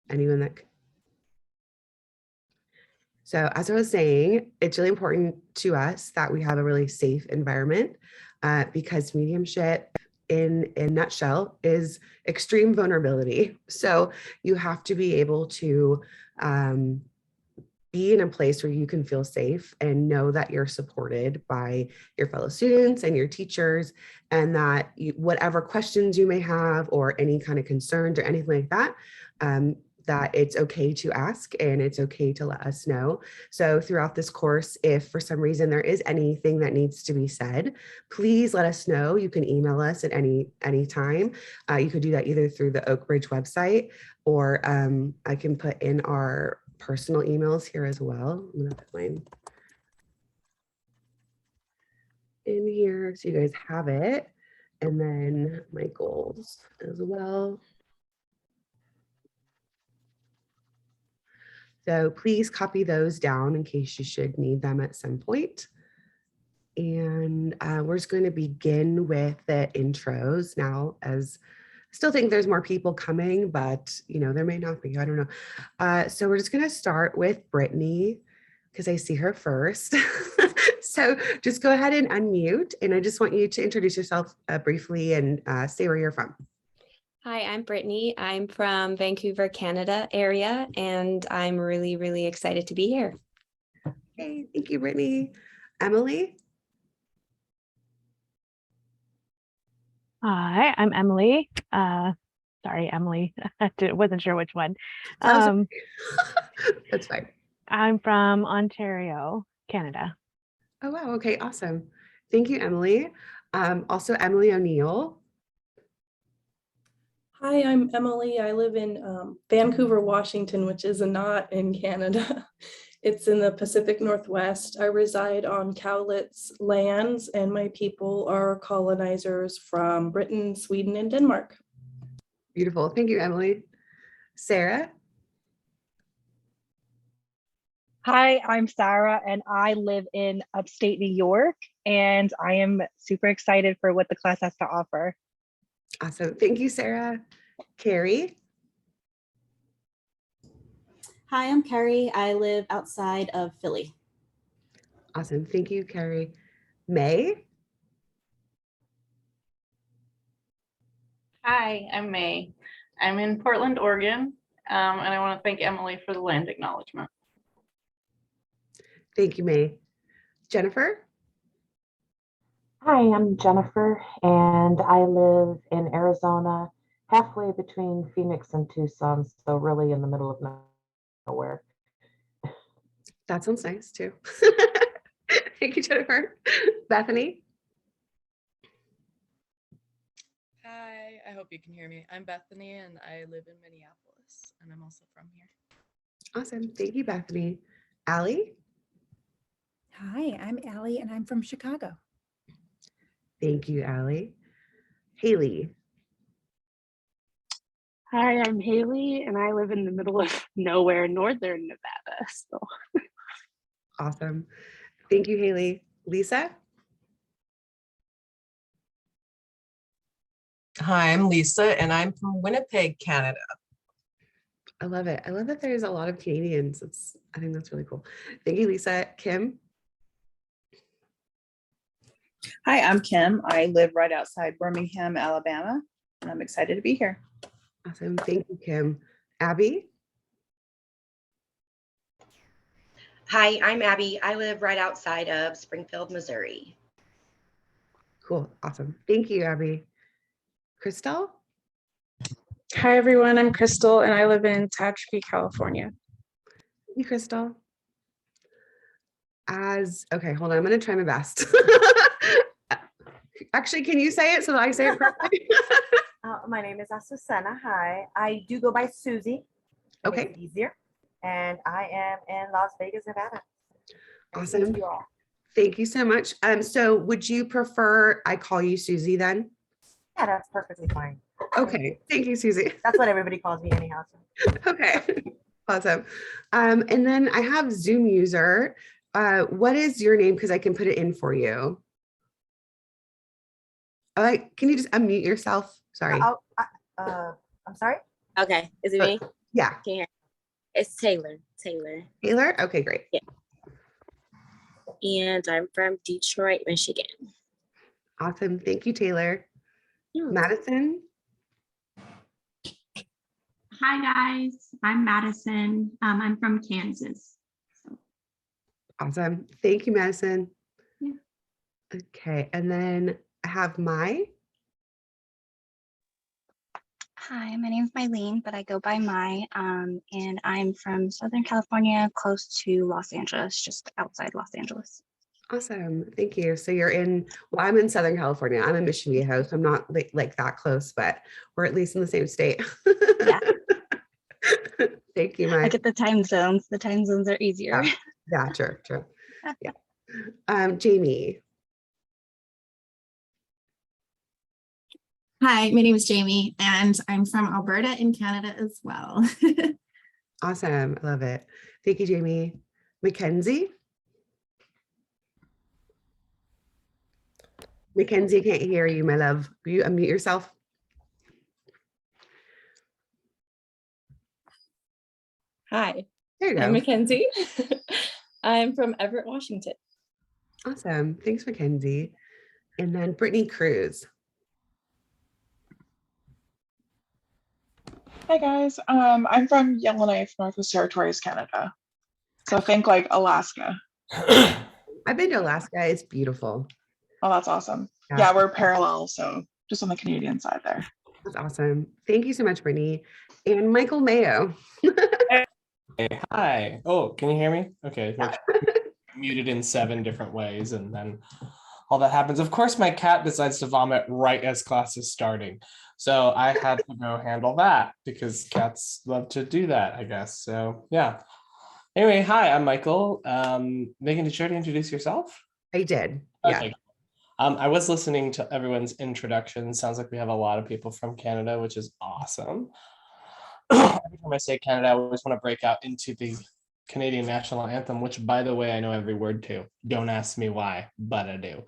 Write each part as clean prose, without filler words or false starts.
Anyone that So as I was saying, it's really important to us that we have a really safe environment because mediumship in a nutshell is extreme vulnerability. So you have to be able to be in a place where you can feel safe and know that you're supported by your fellow students and your teachers, and that whatever questions you may have or any kind of concerns or anything like that, that it's okay to ask and it's okay to let us know. So throughout this course, if for some reason there is anything that needs to be said, please let us know. You can email us at any time. You could do that either through the Oak Ridge website, or I can put in our personal emails here as well. I'm gonna put mine in here so you guys have it. And then my goals as well. So please copy those down in case you should need them at some point. And we're just going to begin with the intros now, as I still think there's more people coming, but there may not be, I don't know. So we're just going to start with Brittany because I see her first. So just go ahead and unmute, and I just want you to introduce yourself briefly and say where you're from. Hi, I'm Brittany. I'm from Vancouver, Canada area, and I'm really, really excited to be here. Hey, thank you, Brittany. Emily? Hi, I'm Emily. Sorry, Emily. Wasn't sure which one. That's fine. I'm from Ontario, Canada. Oh, wow. Okay, awesome. Thank you, Emily. Also, Emily O'Neill. Hi, I'm Emily. I live in Vancouver, Washington, which is not in Canada. It's in the Pacific Northwest. I reside on Cowlitz lands, and my people are colonizers from Britain, Sweden, and Denmark. Beautiful. Thank you, Emily. Sarah? Hi, I'm Sarah, and I live in upstate New York, and I am super excited for what the class has to offer. Awesome. Thank you, Sarah. Carrie? Hi, I'm Carrie. I live outside of Philly. Awesome. Thank you, Carrie. May? Hi, I'm May. I'm in Portland, Oregon, and I want to thank Emily for the land acknowledgement. Thank you, May. Jennifer? Hi, I'm Jennifer, and I live in Arizona, halfway between Phoenix and Tucson, so really in the middle of nowhere. That sounds nice too. Thank you, Jennifer. Bethany? Hi, I hope you can hear me. I'm Bethany, and I live in Minneapolis, and I'm also from here. Awesome. Thank you, Bethany. Allie? Hi, I'm Allie, and I'm from Chicago. Thank you, Allie. Haley? Hi, I'm Haley, and I live in the middle of nowhere, northern Nevada. So Awesome. Thank you, Haley. Lisa? Hi, I'm Lisa, and I'm from Winnipeg, Canada. I love it. I love that there's a lot of Canadians. I think that's really cool. Thank you, Lisa. Kim? Hi, I'm Kim. I live right outside Birmingham, Alabama, and I'm excited to be here. Awesome. Thank you, Kim. Abby? Hi, I'm Abby. I live right outside of Springfield, Missouri. Cool. Awesome. Thank you, Abby. Crystal? Hi, everyone. I'm Crystal, and I live in Tehachapi, California. Thank you, Crystal. Okay, hold on. I'm going to try my best. Actually, can you say it so that I say it correctly? My name is Azucena. Hi. I do go by Susie. Okay. It's easier. And I am in Las Vegas, Nevada. Awesome. Thank you all. Thank you so much. So would you prefer I call you Susie then? Yeah, that's perfectly fine. Okay. Thank you, Susie. That's what everybody calls me anyhow. So. Okay. Awesome. And then I have Zoom user. What is your name? Because I can put it in for you. Can you just unmute yourself? Sorry. I'm sorry. Okay, is it me? Yeah. Can you hear? It's Taylor. Taylor. Taylor? Okay, great. Yeah. And I'm from Detroit, Michigan. Awesome. Thank you, Taylor. Yeah. Madison? Hi guys, I'm Madison. I'm from Kansas. Awesome. Thank you, Madison. Yeah. Okay, and then I have Mai. Hi, my name is Mylene, but I go by Mai, and I'm from Southern California, close to Los Angeles, just outside Los Angeles. Awesome. Thank you. So you're in, well, I'm in Southern California. I'm in Mission Viejo, so I'm not like that close, but we're at least in the same state. Yeah. Thank you, Mai. I get the time zones. The time zones are easier. Yeah, true. Yeah. Jamie. Hi, my name is Jamie, and I'm from Alberta in Canada as well. Awesome. I love it. Thank you, Jamie. Mackenzie. Mackenzie, can't hear you, my love. Will you unmute yourself? Hi, There you I'm go. Mackenzie. I'm from Everett, Washington. Awesome. Thanks, Mackenzie. And then Brittany Cruz. Hi guys, I'm from Yellowknife, Northwest Territories, Canada. So think like Alaska. I've been to Alaska. It's beautiful. Oh, that's awesome. Yeah. Yeah, we're parallel, so just on the Canadian side there. That's awesome. Thank you so much, Brittany. And Michael Mayo. Hey, hi. Oh, can you hear me? Okay. Muted in 7 different ways, and then all that happens. Of course, my cat decides to vomit right as class is starting. So I had to go handle that because cats love to do that, I guess. So yeah. Anyway, hi, I'm Michael. Megan, did you already introduce yourself? I did. Yeah. Okay. I was listening to everyone's introduction. Sounds like we have a lot of people from Canada, which is awesome. Every time I say Canada, I always want to break out into the Canadian national anthem, which, by the way, I know every word to. Don't ask me why, but I do.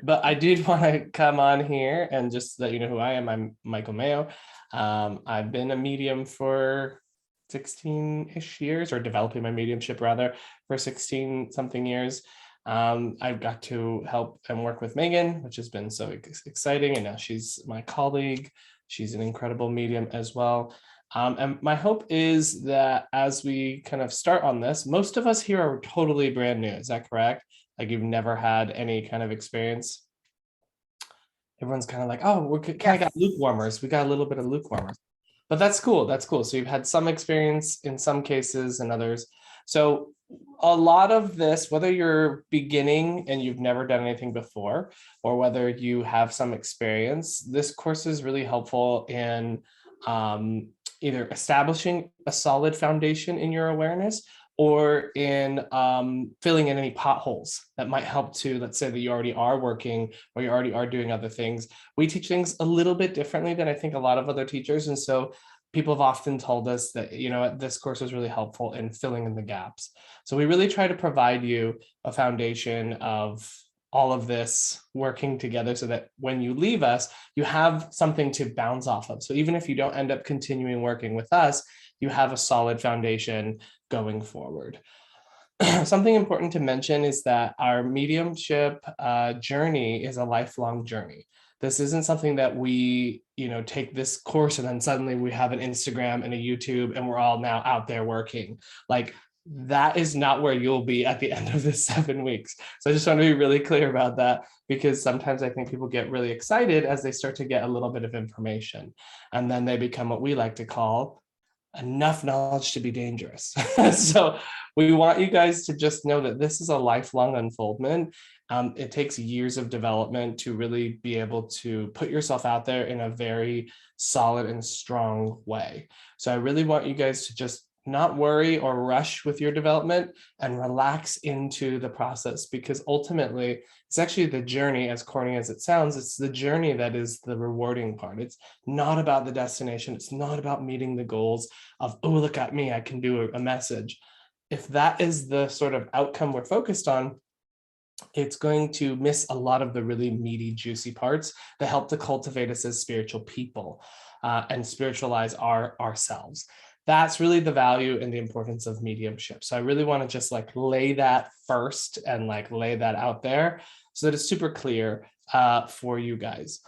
But I did want to come on here and just let you know who I am. I'm Michael Mayo. I've been a medium for 16-ish years, or developing my mediumship rather, for 16 something years. I've got to help and work with Megan, which has been so exciting. And now she's my colleague. She's an incredible medium as well. And my hope is that as we kind of start on this, most of us here are totally brand new. Is that correct? Like you've never had any kind of experience? Everyone's kind of like, oh, we kind of got lukewarmers. We got a little bit of lukewarmers. But that's cool. That's cool. So you've had some experience in some cases and others. So a lot of this, whether you're beginning and you've never done anything before, or whether you have some experience, this course is really helpful in either establishing a solid foundation in your awareness, or in filling in any potholes that might help to, let's say that you already are working or you already are doing other things. We teach things a little bit differently than I think a lot of other teachers. And so people have often told us that, you know, this course is really helpful in filling in the gaps. So we really try to provide you a foundation of all of this working together so that when you leave us, you have something to bounce off of. So even if you don't end up continuing working with us, you have a solid foundation going forward. Something important to mention is that our mediumship journey is a lifelong journey. This isn't something that we, you know, take this course and then suddenly we have an Instagram and a YouTube and we're all now out there working. Like, that is not where you'll be at the end of this 7 weeks. So I just want to be really clear about that, because sometimes I think people get really excited as they start to get a little bit of information, and then they become what we like to call enough knowledge to be dangerous. So we want you guys to just know that this is a lifelong unfoldment. It takes years of development to really be able to put yourself out there in a very solid and strong way. So I really want you guys to just not worry or rush with your development and relax into the process, because ultimately it's actually the journey, as corny as it sounds, it's the journey that is the rewarding part. It's not about the destination. It's not about meeting the goals of, oh, look at me, I can do a message. If that is the sort of outcome we're focused on, it's going to miss a lot of the really meaty, juicy parts that help to cultivate us as spiritual people. and spiritualize ourselves. That's really the value and the importance of mediumship. So I really want to just like lay that first and like lay that out there so that it's super clear for you guys.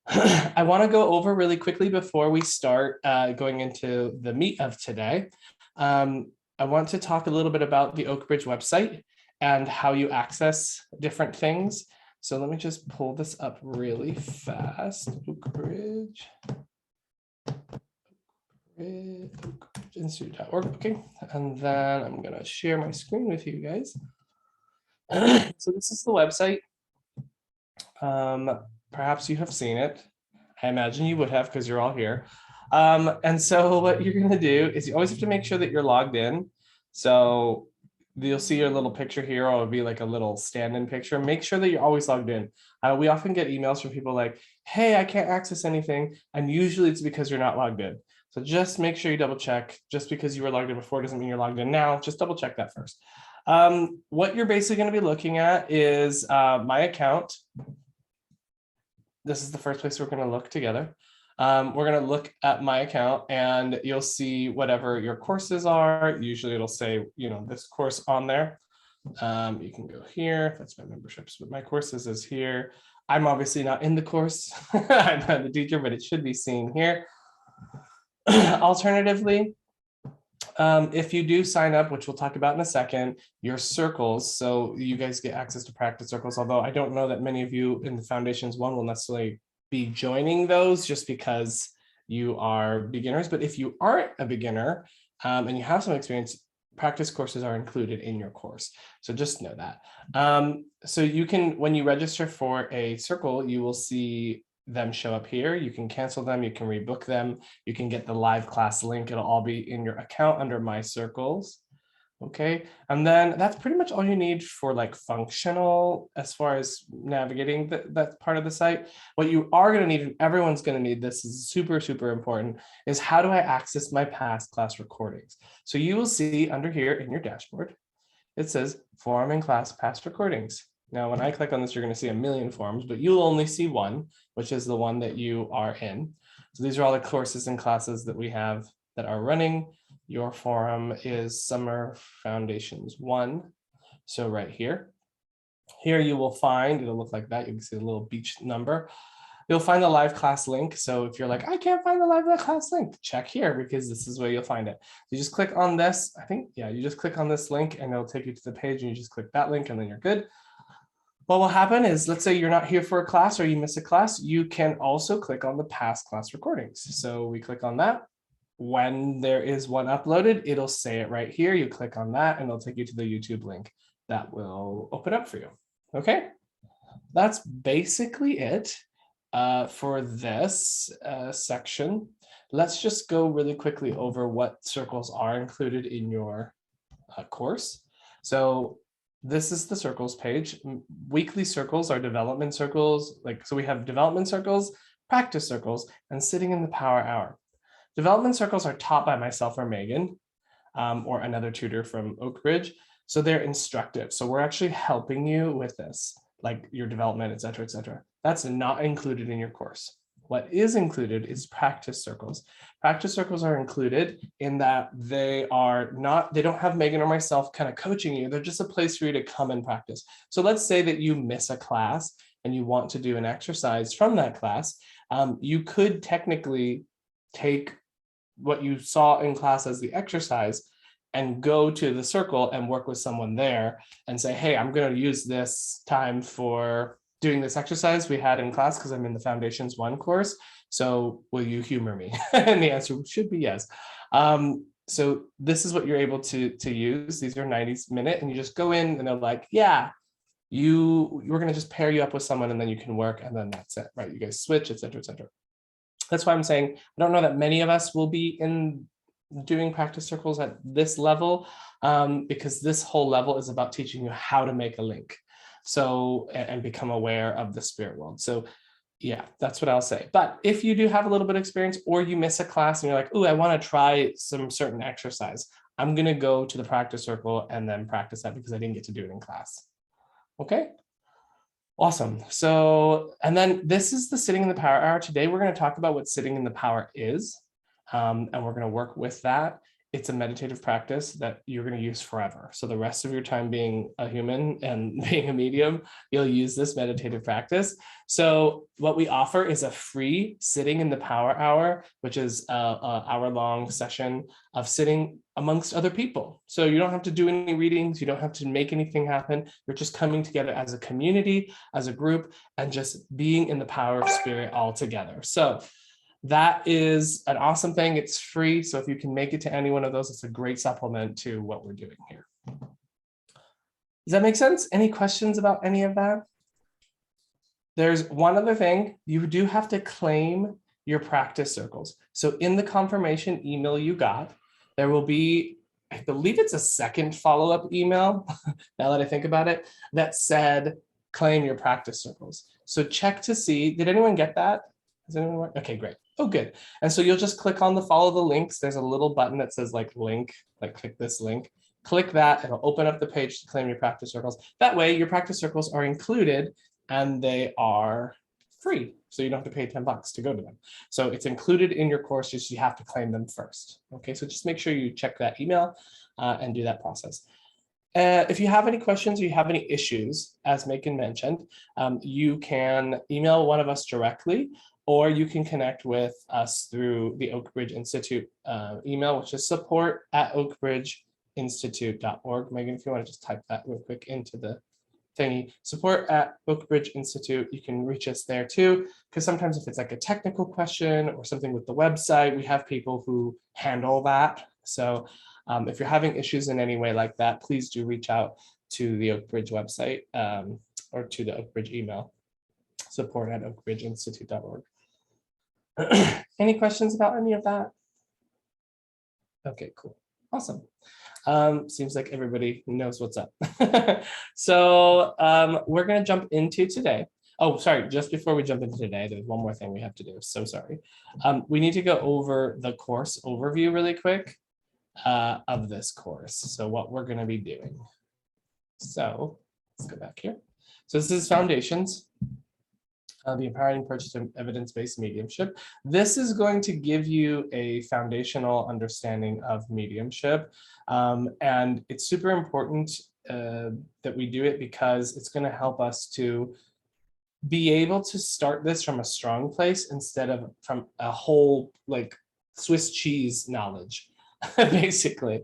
I want to go over really quickly before we start going into the meat of today. I want to talk a little bit about the Oak Bridge website and how you access different things. So let me just pull this up really fast. Oak Bridge. Institute.org. Okay, and then I'm going to share my screen with you guys. So this is the website. Perhaps you have seen it. I imagine you would have because you're all here. And so what you're going to do is you always have to make sure that you're logged in. So you'll see your little picture here, or it'll be like a little stand-in picture. Make sure that you're always logged in. We often get emails from people like, hey, I can't access anything. And usually it's because you're not logged in. So just make sure you double check. Just because you were logged in before doesn't mean you're logged in now. Just double check that first. What you're basically going to be looking at is my account. This is the first place we're going to look together. We're going to look at my account and you'll see whatever your courses are. Usually it'll say, you know, this course on there. You can go here. That's my memberships, but my courses is here. I'm obviously not in the course. I'm not the teacher, but it should be seen here. Alternatively, if you do sign up, which we'll talk about in a second, your circles, so you guys get access to practice circles, although I don't know that many of you in the Foundations 1 will necessarily be joining those just because you are beginners. But if you aren't a beginner and you have some experience, practice courses are included in your course. So just know that. So you can, when you register for a circle, you will see them show up here. You can cancel them, you can rebook them, you can get the live class link. It'll all be in your account under My Circles. Okay, and then that's pretty much all you need for like functional as far as navigating that part of the site. What you are going to need, and everyone's going to need, this is super, super important, is how do I access my past class recordings? So you will see under here in your dashboard, it says forum and class past recordings. Now, when I click on this, you're going to see a million forums, but you'll only see one, which is the one that you are in. So these are all the courses and classes that we have that are running. Your forum is Summer Foundations 1. So right here. Here you will find, it'll look like that. You can see the little beach number. You'll find the live class link. So if you're like, I can't find the live class link, check here because this is where you'll find it. You just click on this. I think, yeah, you just click on this link and it'll take you to the page and you just click that link and then you're good. What will happen is, let's say you're not here for a class or you miss a class, you can also click on the past class recordings. So we click on that. When there is one uploaded, it'll say it right here. You click on that and it'll take you to the YouTube link that will open up for you. Okay, that's basically it for this section. Let's just go really quickly over what circles are included in your course. So this is the circles page. Weekly circles are development circles. So we have development circles, practice circles, and sitting in the power hour. Development circles are taught by myself or Megan or another tutor from Oak Bridge. So they're instructive. So we're actually helping you with this, like your development, et cetera, et cetera. That's not included in your course. What is included is practice circles. Practice circles are included in that they don't have Megan or myself kind of coaching you. They're just a place for you to come and practice. So let's say that you miss a class and you want to do an exercise from that class. You could technically take what you saw in class as the exercise and go to the circle and work with someone there and say, hey, I'm going to use this time for doing this exercise we had in class because I'm in the Foundations 1 course. So will you humor me? And the answer should be yes. So this is what you're able to use. These are 90-minute and you just go in and they're like, yeah, we're going to just pair you up with someone and then you can work and then that's it, right? You guys switch, et cetera, et cetera. That's why I'm saying, I don't know that many of us will be in doing practice circles at this level because this whole level is about teaching you how to make a link. So, and become aware of the spirit world. So yeah, that's what I'll say. But if you do have a little bit of experience or you miss a class and you're like, oh, I want to try some certain exercise, I'm going to go to the practice circle and then practice that because I didn't get to do it in class. Okay. Awesome. So, and then this is the Sitting in the Power Hour. Today, we're going to talk about what sitting in the power is, and we're going to work with that. It's a meditative practice that you're going to use forever. So the rest of your time being a human and being a medium, you'll use this meditative practice. So what we offer is a free Sitting in the Power Hour, which is an hour-long session of sitting amongst other people. So you don't have to do any readings. You don't have to make anything happen. You're just coming together as a community, as a group, and just being in the power of spirit all together. So that is an awesome thing. It's free. So if you can make it to any one of those, it's a great supplement to what we're doing here. Does that make sense? Any questions about any of that? There's one other thing. You do have to claim your practice circles. So in the confirmation email you got, there will be, I believe it's a second follow-up email, now that I think about it, that said, claim your practice circles. So check to see, did anyone get that? Is anyone? Okay, great. Oh, good. And so you'll just click on the follow the links. There's a little button that says like link, like click this link. Click that, it'll open up the page to claim your practice circles. That way your practice circles are included and they are free. So you don't have to pay $10 to go to them. So it's included in your course, just you have to claim them first. Okay, so just make sure you check that email and do that process. If you have any questions or you have any issues, as Macon mentioned, you can email one of us directly, or you can connect with us through the Oak Ridge Institute email, which is support@oakbridgeinstitute.org. Megan, if you want to just type that real quick into the thingy, support@Oak Ridge Institute. You can reach us there too, because sometimes if it's like a technical question or something with the website, we have people who handle that. So if you're having issues in any way like that, please do reach out to the Oak Ridge website or to the Oak Ridge email, support@oakbridgeinstitute.org. Any questions about any of that? Okay, cool. Awesome. Seems like everybody knows what's up. So we're going to jump into today. Oh, sorry. Just before we jump into today, there's one more thing we have to do. So sorry. We need to go over the course overview really quick of this course. So what we're going to be doing. So let's go back here. So this is Foundations. The Empowering Purchase of Evidence-Based Mediumship. This is going to give you a foundational understanding of mediumship. And it's super important that we do it because it's going to help us to be able to start this from a strong place instead of from a whole like Swiss cheese knowledge, basically.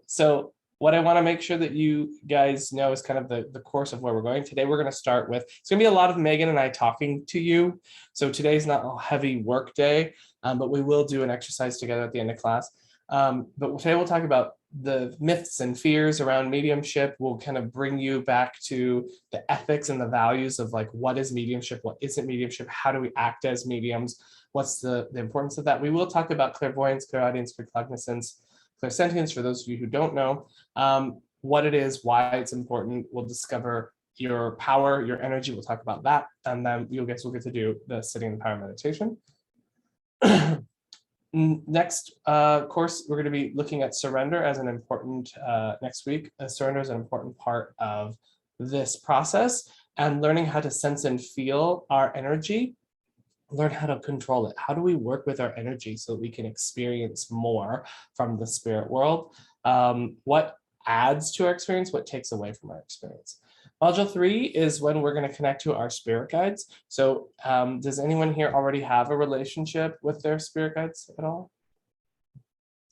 So what I want to make sure that you guys know is kind of the course of where we're going. Today, we're going to start with, it's going to be a lot of Megan and I talking to you. So today's not a heavy work day, but we will do an exercise together at the end of class. But today we'll talk about the myths and fears around mediumship. We'll kind of bring you back to the ethics and the values of like, what is mediumship? What isn't mediumship? How do we act as mediums? What's the importance of that? We will talk about clairvoyance, clairaudience, claircognizance, clairsentience, for those of you who don't know, what it is, why it's important. We'll discover your power, your energy. We'll talk about that. And then we'll get to do the Sitting in the Power meditation. Next course, we're going to be looking at surrender as an important, next week. Surrender is an important part of this process, and learning how to sense and feel our energy, learn how to control it. How do we work with our energy so that we can experience more from the spirit world? What adds to our experience? What takes away from our experience? Module 3 is when we're going to connect to our spirit guides. So does anyone here already have a relationship with their spirit guides at all?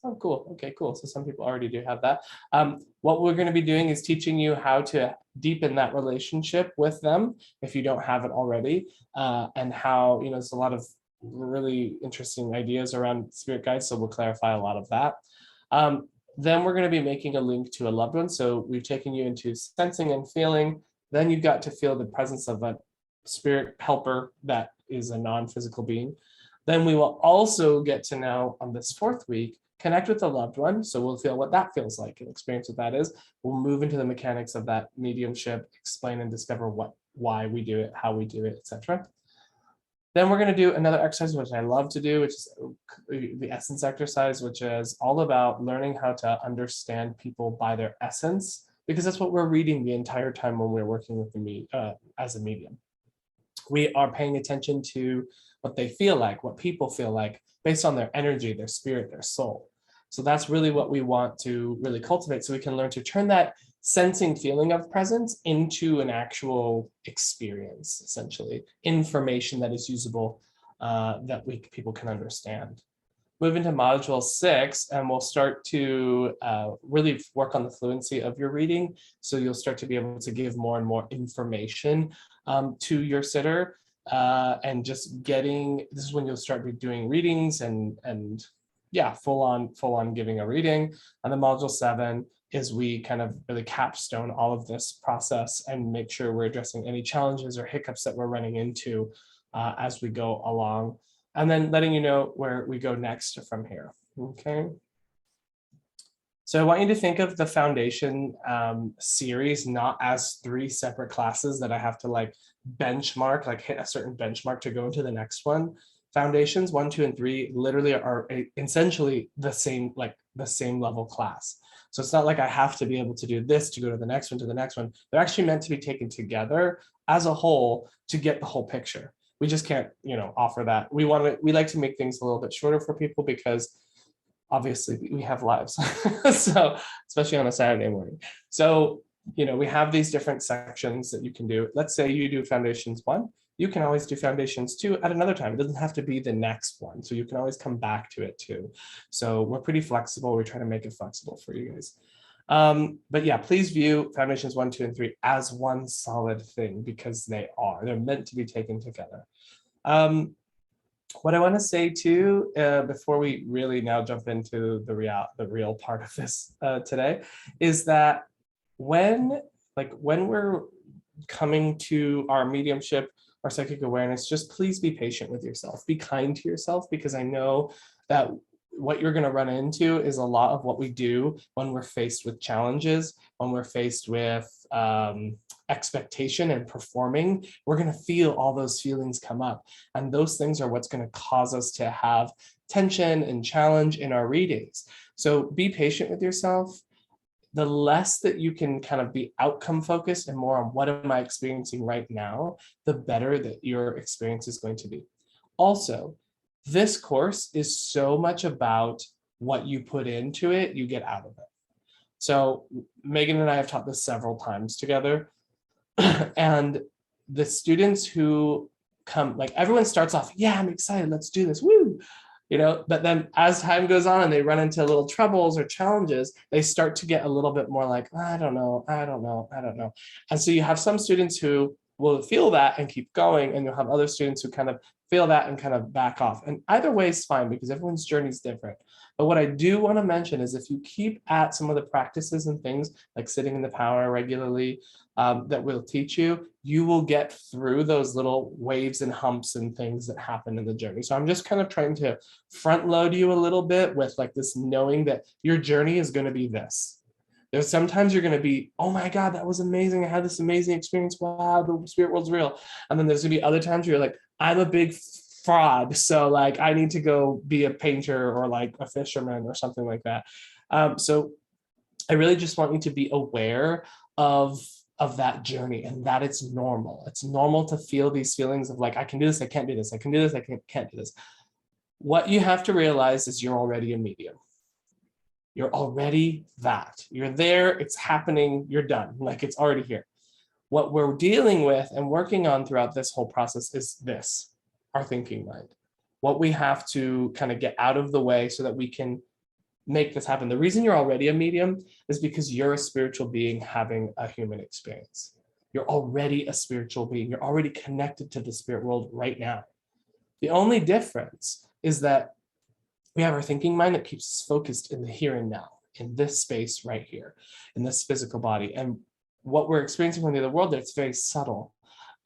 Oh, cool. Okay, cool. So some people already do have that. What we're going to be doing is teaching you how to deepen that relationship with them if you don't have it already, and how, there's a lot of really interesting ideas around spirit guides. So we'll clarify a lot of that. Then we're going to be making a link to a loved one. So we've taken you into sensing and feeling. Then you've got to feel the presence of a spirit helper that is a non-physical being. Then we will also get to know on this 4th week, connect with a loved one. So we'll feel what that feels like and experience what that is. We'll move into the mechanics of that mediumship, explain and discover why we do it, how we do it, etc. Then we're going to do another exercise, which I love to do, which is the essence exercise, which is all about learning how to understand people by their essence because that's what we're reading the entire time when we're working with as a medium. We are paying attention to what they feel like, what people feel like, based on their energy, their spirit, their soul. So that's really what we want to really cultivate, so we can learn to turn that sensing feeling of presence into an actual experience, essentially, information that is usable, that people can understand. Move into module 6, and we'll start to really work on the fluency of your reading. So you'll start to be able to give more and more information to your sitter, and just this is when you'll start doing readings and yeah, full on giving a reading. And then module 7 is we kind of really capstone all of this process and make sure we're addressing any challenges or hiccups that we're running into as we go along, and then letting you know where we go next from here. Okay. So I want you to think of the foundation series not as 3 separate classes that I have to like benchmark, like hit a certain benchmark to go into the next one. Foundations 1, 2, and 3 literally are essentially the same level class. So it's not like I have to be able to do this to go to the next one, to the next one. They're actually meant to be taken together as a whole to get the whole picture. We just can't, offer that. We like to make things a little bit shorter for people because obviously we have lives. So especially on a Saturday morning. So, we have these different sections that you can do. Let's say you do Foundations 1. You can always do Foundations 2 at another time. It doesn't have to be the next one. So you can always come back to it too. So we're pretty flexible. We're trying to make it flexible for you guys. But yeah, please view Foundations 1, 2, and 3 as one solid thing, because they're meant to be taken together. What I want to say too, before we really now jump into the real part of this today, is that when we're coming to our mediumship, our psychic awareness, just please be patient with yourself. Be kind to yourself, because I know that what you're going to run into is a lot of what we do when we're faced with challenges, when we're faced with expectation and performing. We're going to feel all those feelings come up, and those things are what's going to cause us to have tension and challenge in our readings. So be patient with yourself. The less that you can kind of be outcome focused and more on what am I experiencing right now, the better that your experience is going to be. Also, this course is so much about what you put into it, you get out of it. So Megan and I have taught this several times together. And the students who come, like everyone starts off, yeah, I'm excited, let's do this, woo. But then as time goes on and they run into little troubles or challenges, they start to get a little bit more like, I don't know. And so you have some students who will feel that and keep going, and you'll have other students who kind of feel that and kind of back off. And either way is fine, because everyone's journey is different. But what I do want to mention is if you keep at some of the practices and things like sitting in the power regularly that we'll teach you, you will get through those little waves and humps and things that happen in the journey. So I'm just kind of trying to front load you a little bit with like this knowing that your journey is going to be this. There's sometimes you're going to be, oh my God, that was amazing. I had this amazing experience. Wow, the spirit world's real. And then there's going to be other times where you're like, I'm a big fraud. So like, I need to go be a painter or like a fisherman or something like that. So I really just want you to be aware of that journey, and that it's normal. It's normal to feel these feelings of like, I can do this, I can't do this, I can do this, I can't do this. What you have to realize is you're already a medium. You're already that. You're there, it's happening, you're done. Like it's already here. What we're dealing with and working on throughout this whole process is this, our thinking mind. What we have to kind of get out of the way so that we can make this happen. The reason you're already a medium is because you're a spiritual being having a human experience. You're already a spiritual being. You're already connected to the spirit world right now. The only difference is that we have our thinking mind that keeps us focused in the here and now, in this space right here, in this physical body. And what we're experiencing from the other world, it's very subtle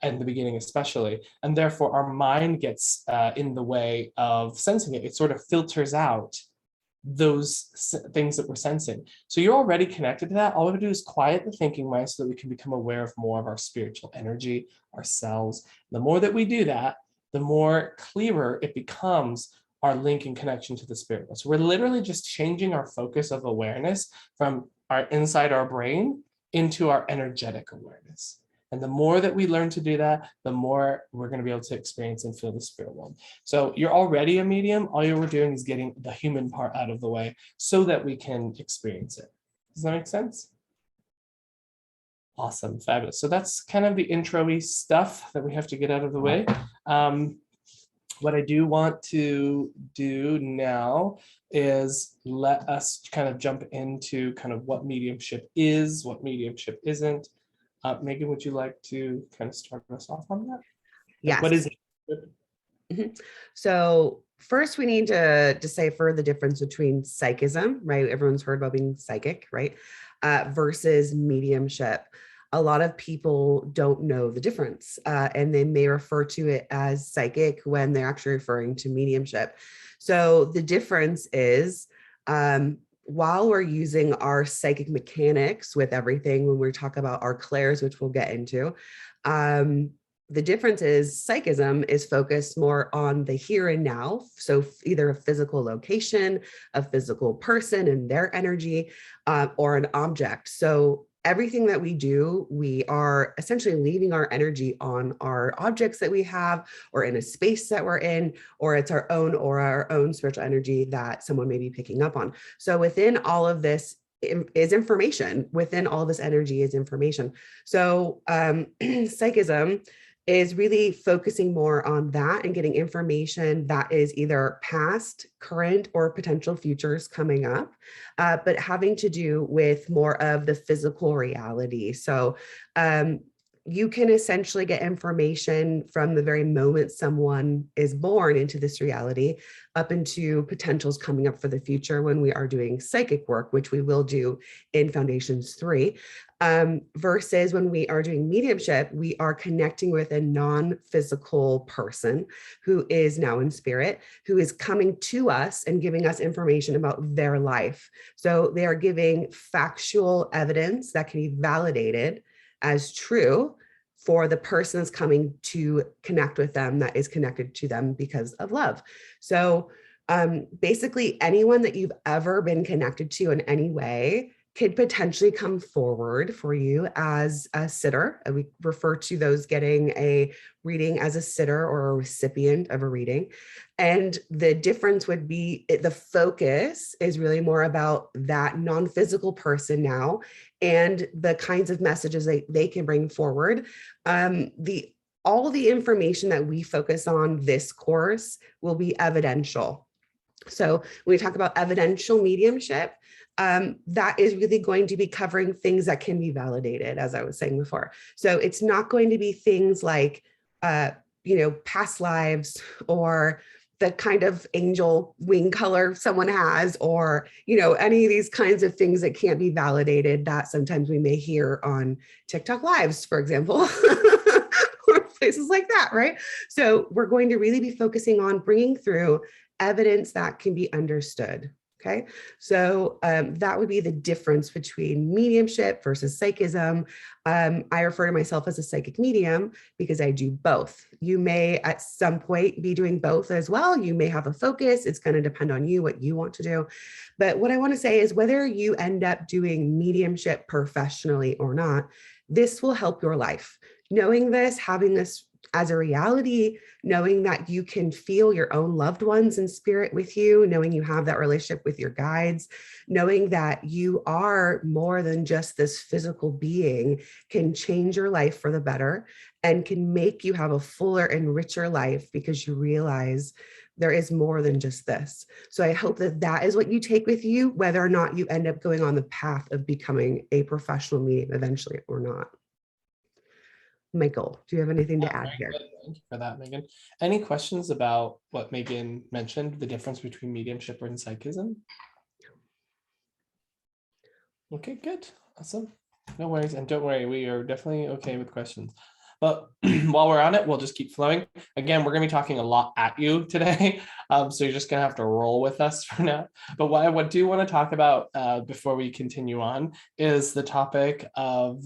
in the beginning especially, and therefore our mind gets in the way of sensing it. It sort of filters out those things that we're sensing. So you're already connected to that. All we have to do is quiet the thinking mind so that we can become aware of more of our spiritual energy, ourselves. The more that we do that, the more clearer it becomes our link and connection to the spirit. So we're literally just changing our focus of awareness from our inside our brain into our energetic awareness. And the more that we learn to do that, the more we're going to be able to experience and feel the spirit world. So you're already a medium. All you were doing is getting the human part out of the way so that we can experience it. Does that make sense? Awesome, fabulous. So that's kind of the intro-y stuff that we have to get out of the way. What I do want to do now is let us kind of jump into kind of what mediumship is, what mediumship isn't. Megan, would you like to kind of start us off on that? Yes. What is it? Mhm. So first we need to decipher the difference between psychism, right? Everyone's heard about being psychic, right? Versus mediumship. A lot of people don't know the difference, and they may refer to it as psychic when they're actually referring to mediumship. So the difference is, while we're using our psychic mechanics with everything, when we talk about our clairs, which we'll get into, the difference is psychism is focused more on the here and now. So either a physical location, a physical person and their energy, or an object. So everything that we do, we are essentially leaving our energy on our objects that we have, or in a space that we're in, or it's our own aura, our own spiritual energy that someone may be picking up on. So within all of this is information. Within all this energy is information. So psychism is really focusing more on that and getting information that is either past, current, or potential futures coming up, but having to do with more of the physical reality. So you can essentially get information from the very moment someone is born into this reality up into potentials coming up for the future when we are doing psychic work, which we will do in Foundations 3. Versus when we are doing mediumship, we are connecting with a non-physical person who is now in spirit, who is coming to us and giving us information about their life. So they are giving factual evidence that can be validated as true for the person that's coming to connect with them, that is connected to them because of love. So basically anyone that you've ever been connected to in any way could potentially come forward for you as a sitter. And we refer to those getting a reading as a sitter or a recipient of a reading. And the difference would be the focus is really more about that non-physical person now and the kinds of messages they can bring forward. All the information that we focus on this course will be evidential. So when we talk about evidential mediumship, that is really going to be covering things that can be validated, as I was saying before. So it's not going to be things like, past lives or the kind of angel wing color someone has, or, any of these kinds of things that can't be validated that sometimes we may hear on TikTok lives, for example, or places like that, right? So we're going to really be focusing on bringing through evidence that can be understood. Okay, so that would be the difference between mediumship versus psychism. I refer to myself as a psychic medium because I do both. You may at some point be doing both as well. You may have a focus. It's going to depend on you, what you want to do. But what I want to say is whether you end up doing mediumship professionally or not, this will help your life. Knowing this, having this as a reality, knowing that you can feel your own loved ones in spirit with you, knowing you have that relationship with your guides, knowing that you are more than just this physical being can change your life for the better and can make you have a fuller and richer life because you realize there is more than just this. So I hope that that is what you take with you, whether or not you end up going on the path of becoming a professional medium eventually or not. Michael, do you have anything to add here? Thank you for that, Megan. Any questions about what Megan mentioned, the difference between mediumship and psychism? Okay, good. Awesome. No worries. And don't worry, we are definitely okay with questions. But while we're on it, we'll just keep flowing. Again, we're going to be talking a lot at you today. So you're just going to have to roll with us for now. But what I do want to talk about before we continue on is the topic of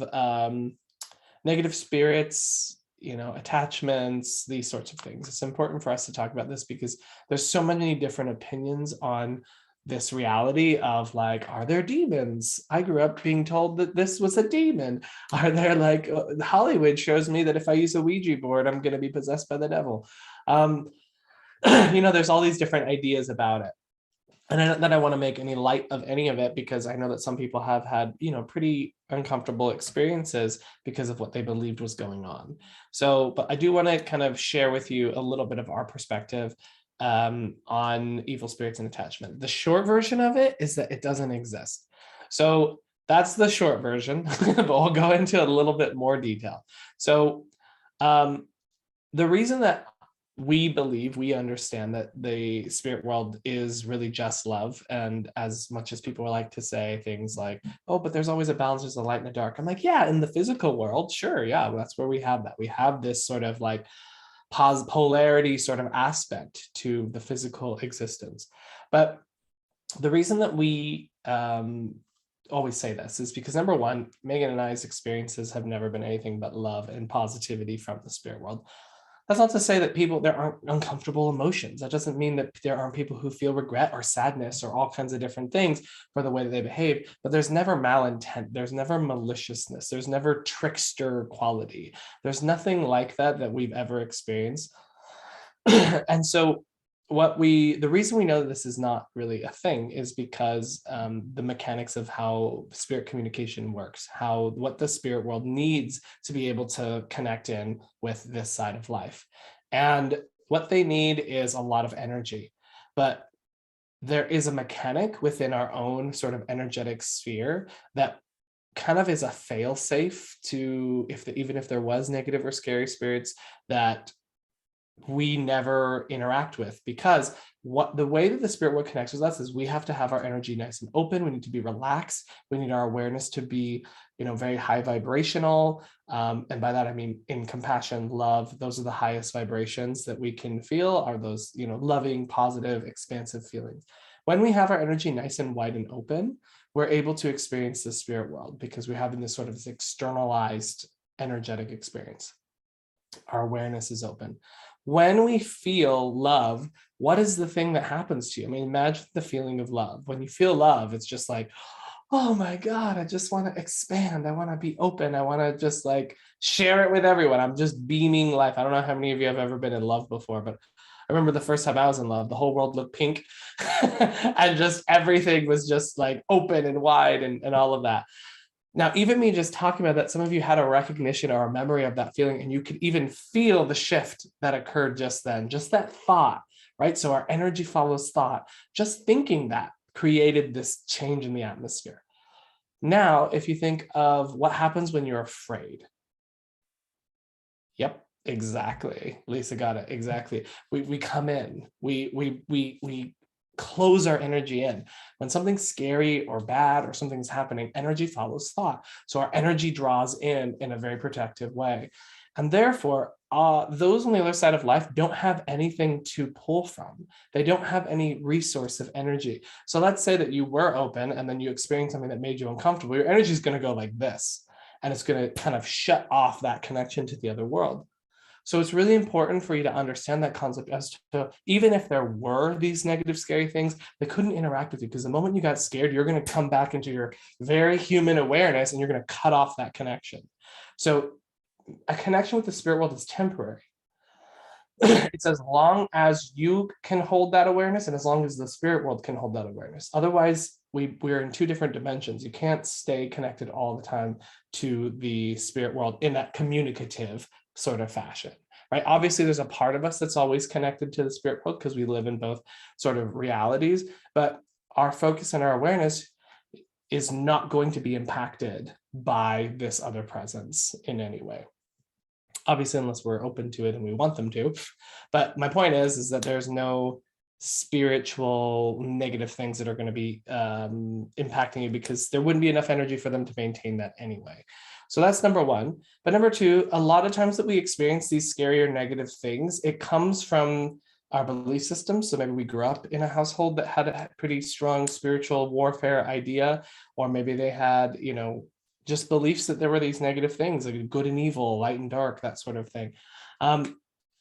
negative spirits, attachments, these sorts of things. It's important for us to talk about this because there's so many different opinions on this reality of like, are there demons? I grew up being told that this was a demon. Are there like Hollywood shows me that if I use a Ouija board, I'm going to be possessed by the devil. There's all these different ideas about it. And not that I want to make any light of any of it, because I know that some people have had, pretty uncomfortable experiences because of what they believed was going on. So, but I do want to kind of share with you a little bit of our perspective on evil spirits and attachment. The short version of it is that it doesn't exist. So that's the short version, but we'll go into a little bit more detail. So the reason that we understand that the spirit world is really just love. And as much as people like to say things like, oh, but there's always a balance, there's a light and a dark. I'm like, yeah, in the physical world, sure. Yeah, that's where we have that. We have this sort of like polarity sort of aspect to the physical existence. But the reason that we always say this is because, number one, Megan and I's experiences have never been anything but love and positivity from the spirit world. That's not to say that there aren't uncomfortable emotions. That doesn't mean that there aren't people who feel regret or sadness or all kinds of different things for the way that they behave, but there's never malintent. There's never maliciousness. There's never trickster quality. There's nothing like that we've ever experienced. And so the reason we know that this is not really a thing is because the mechanics of how spirit communication works, what the spirit world needs to be able to connect in with this side of life. And what they need is a lot of energy. But there is a mechanic within our own sort of energetic sphere that kind of is a fail-safe to even if there was negative or scary spirits that we never interact with, because the way that the spirit world connects with us is we have to have our energy nice and open. We need to be relaxed. We need our awareness to be, very high vibrational. And by that, I mean in compassion, love, those are the highest vibrations that we can feel, are those, loving, positive, expansive feelings. When we have our energy nice and wide and open, we're able to experience the spirit world because we're having this sort of externalized energetic experience. Our awareness is open. When we feel love, what is the thing that happens to you? I mean, imagine the feeling of love. When you feel love, it's just like, oh my God, I just want to expand. I want to be open. I want to just like share it with everyone. I'm just beaming life. I don't know how many of you have ever been in love before, but I remember the first time I was in love, the whole world looked pink and just everything was just like open and wide and all of that. Now, even me just talking about that, some of you had a recognition or a memory of that feeling, and you could even feel the shift that occurred just then, just that thought, right? So our energy follows thought. Just thinking that created this change in the atmosphere. Now, if you think of what happens when you're afraid. Yep, exactly. Lisa got it. Exactly. We come in, we close our energy in. When something's scary or bad or something's happening, energy follows thought. So our energy draws in a very protective way. And therefore, those on the other side of life don't have anything to pull from. They don't have any resource of energy. So let's say that you were open and then you experienced something that made you uncomfortable. Your energy is going to go like this, and it's going to kind of shut off that connection to the other world. So it's really important for you to understand that concept as to, even if there were these negative, scary things, they couldn't interact with you, because the moment you got scared, you're going to come back into your very human awareness and you're going to cut off that connection. So a connection with the spirit world is temporary. It's as long as you can hold that awareness and as long as the spirit world can hold that awareness. Otherwise, we're in two different dimensions. You can't stay connected all the time to the spirit world in that communicative sort of fashion, right? Obviously, there's a part of us that's always connected to the spirit world because we live in both sort of realities, but our focus and our awareness is not going to be impacted by this other presence in any way. Obviously, unless we're open to it and we want them to. But my point is that there's no spiritual negative things that are going to be impacting you, because there wouldn't be enough energy for them to maintain that anyway. So that's number one. But number two, a lot of times that we experience these scary or negative things, it comes from our belief system. So maybe we grew up in a household that had a pretty strong spiritual warfare idea, or maybe they had, just beliefs that there were these negative things like good and evil, light and dark, that sort of thing.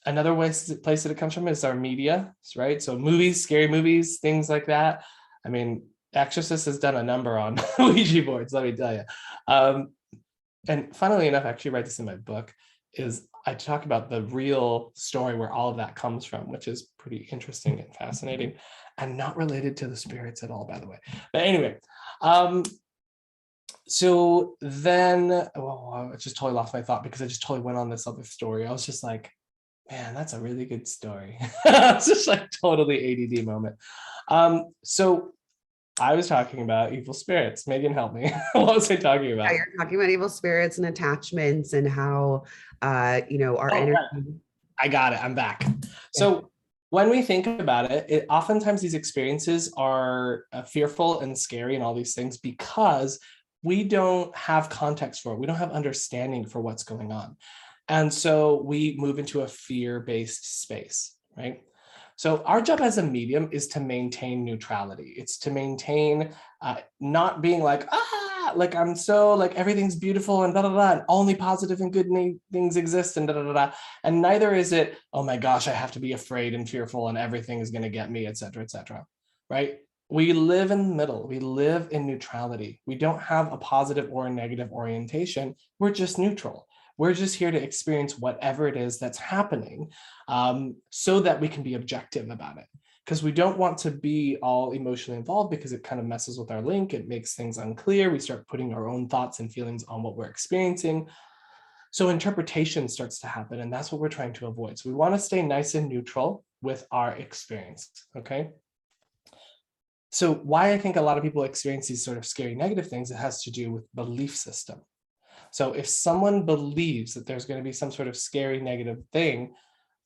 Another place that it comes from is our media, right? So movies, scary movies, things like that. I mean, Exorcist has done a number on Ouija boards, let me tell you. And funnily enough, I actually write this in my book, is I talk about the real story where all of that comes from, which is pretty interesting and fascinating and not related to the spirits at all, by the way. But anyway, so then, I just totally lost my thought because I just totally went on this other story. I was just like, man, that's a really good story. It's just like totally ADD moment. So I was talking about evil spirits. Megan, help me. What was I talking about? Yeah, you're talking about evil spirits and attachments and how, our energy. I got it. I'm back. So when we think about it, oftentimes these experiences are fearful and scary and all these things because we don't have context for it. We don't have understanding for what's going on. And so we move into a fear-based space, right? So our job as a medium is to maintain neutrality. It's to maintain not being like, like I'm so like everything's beautiful and da da da, and only positive and good things exist and da da da da. And neither is it, oh my gosh, I have to be afraid and fearful and everything is going to get me, et cetera, right? We live in the middle. We live in neutrality. We don't have a positive or a negative orientation. We're just neutral. We're just here to experience whatever it is that's happening so that we can be objective about it. Because we don't want to be all emotionally involved because it kind of messes with our link. It makes things unclear. We start putting our own thoughts and feelings on what we're experiencing. So interpretation starts to happen, and that's what we're trying to avoid. So we want to stay nice and neutral with our experience, okay? So why I think a lot of people experience these sort of scary negative things, it has to do with belief system. So if someone believes that there's going to be some sort of scary negative thing,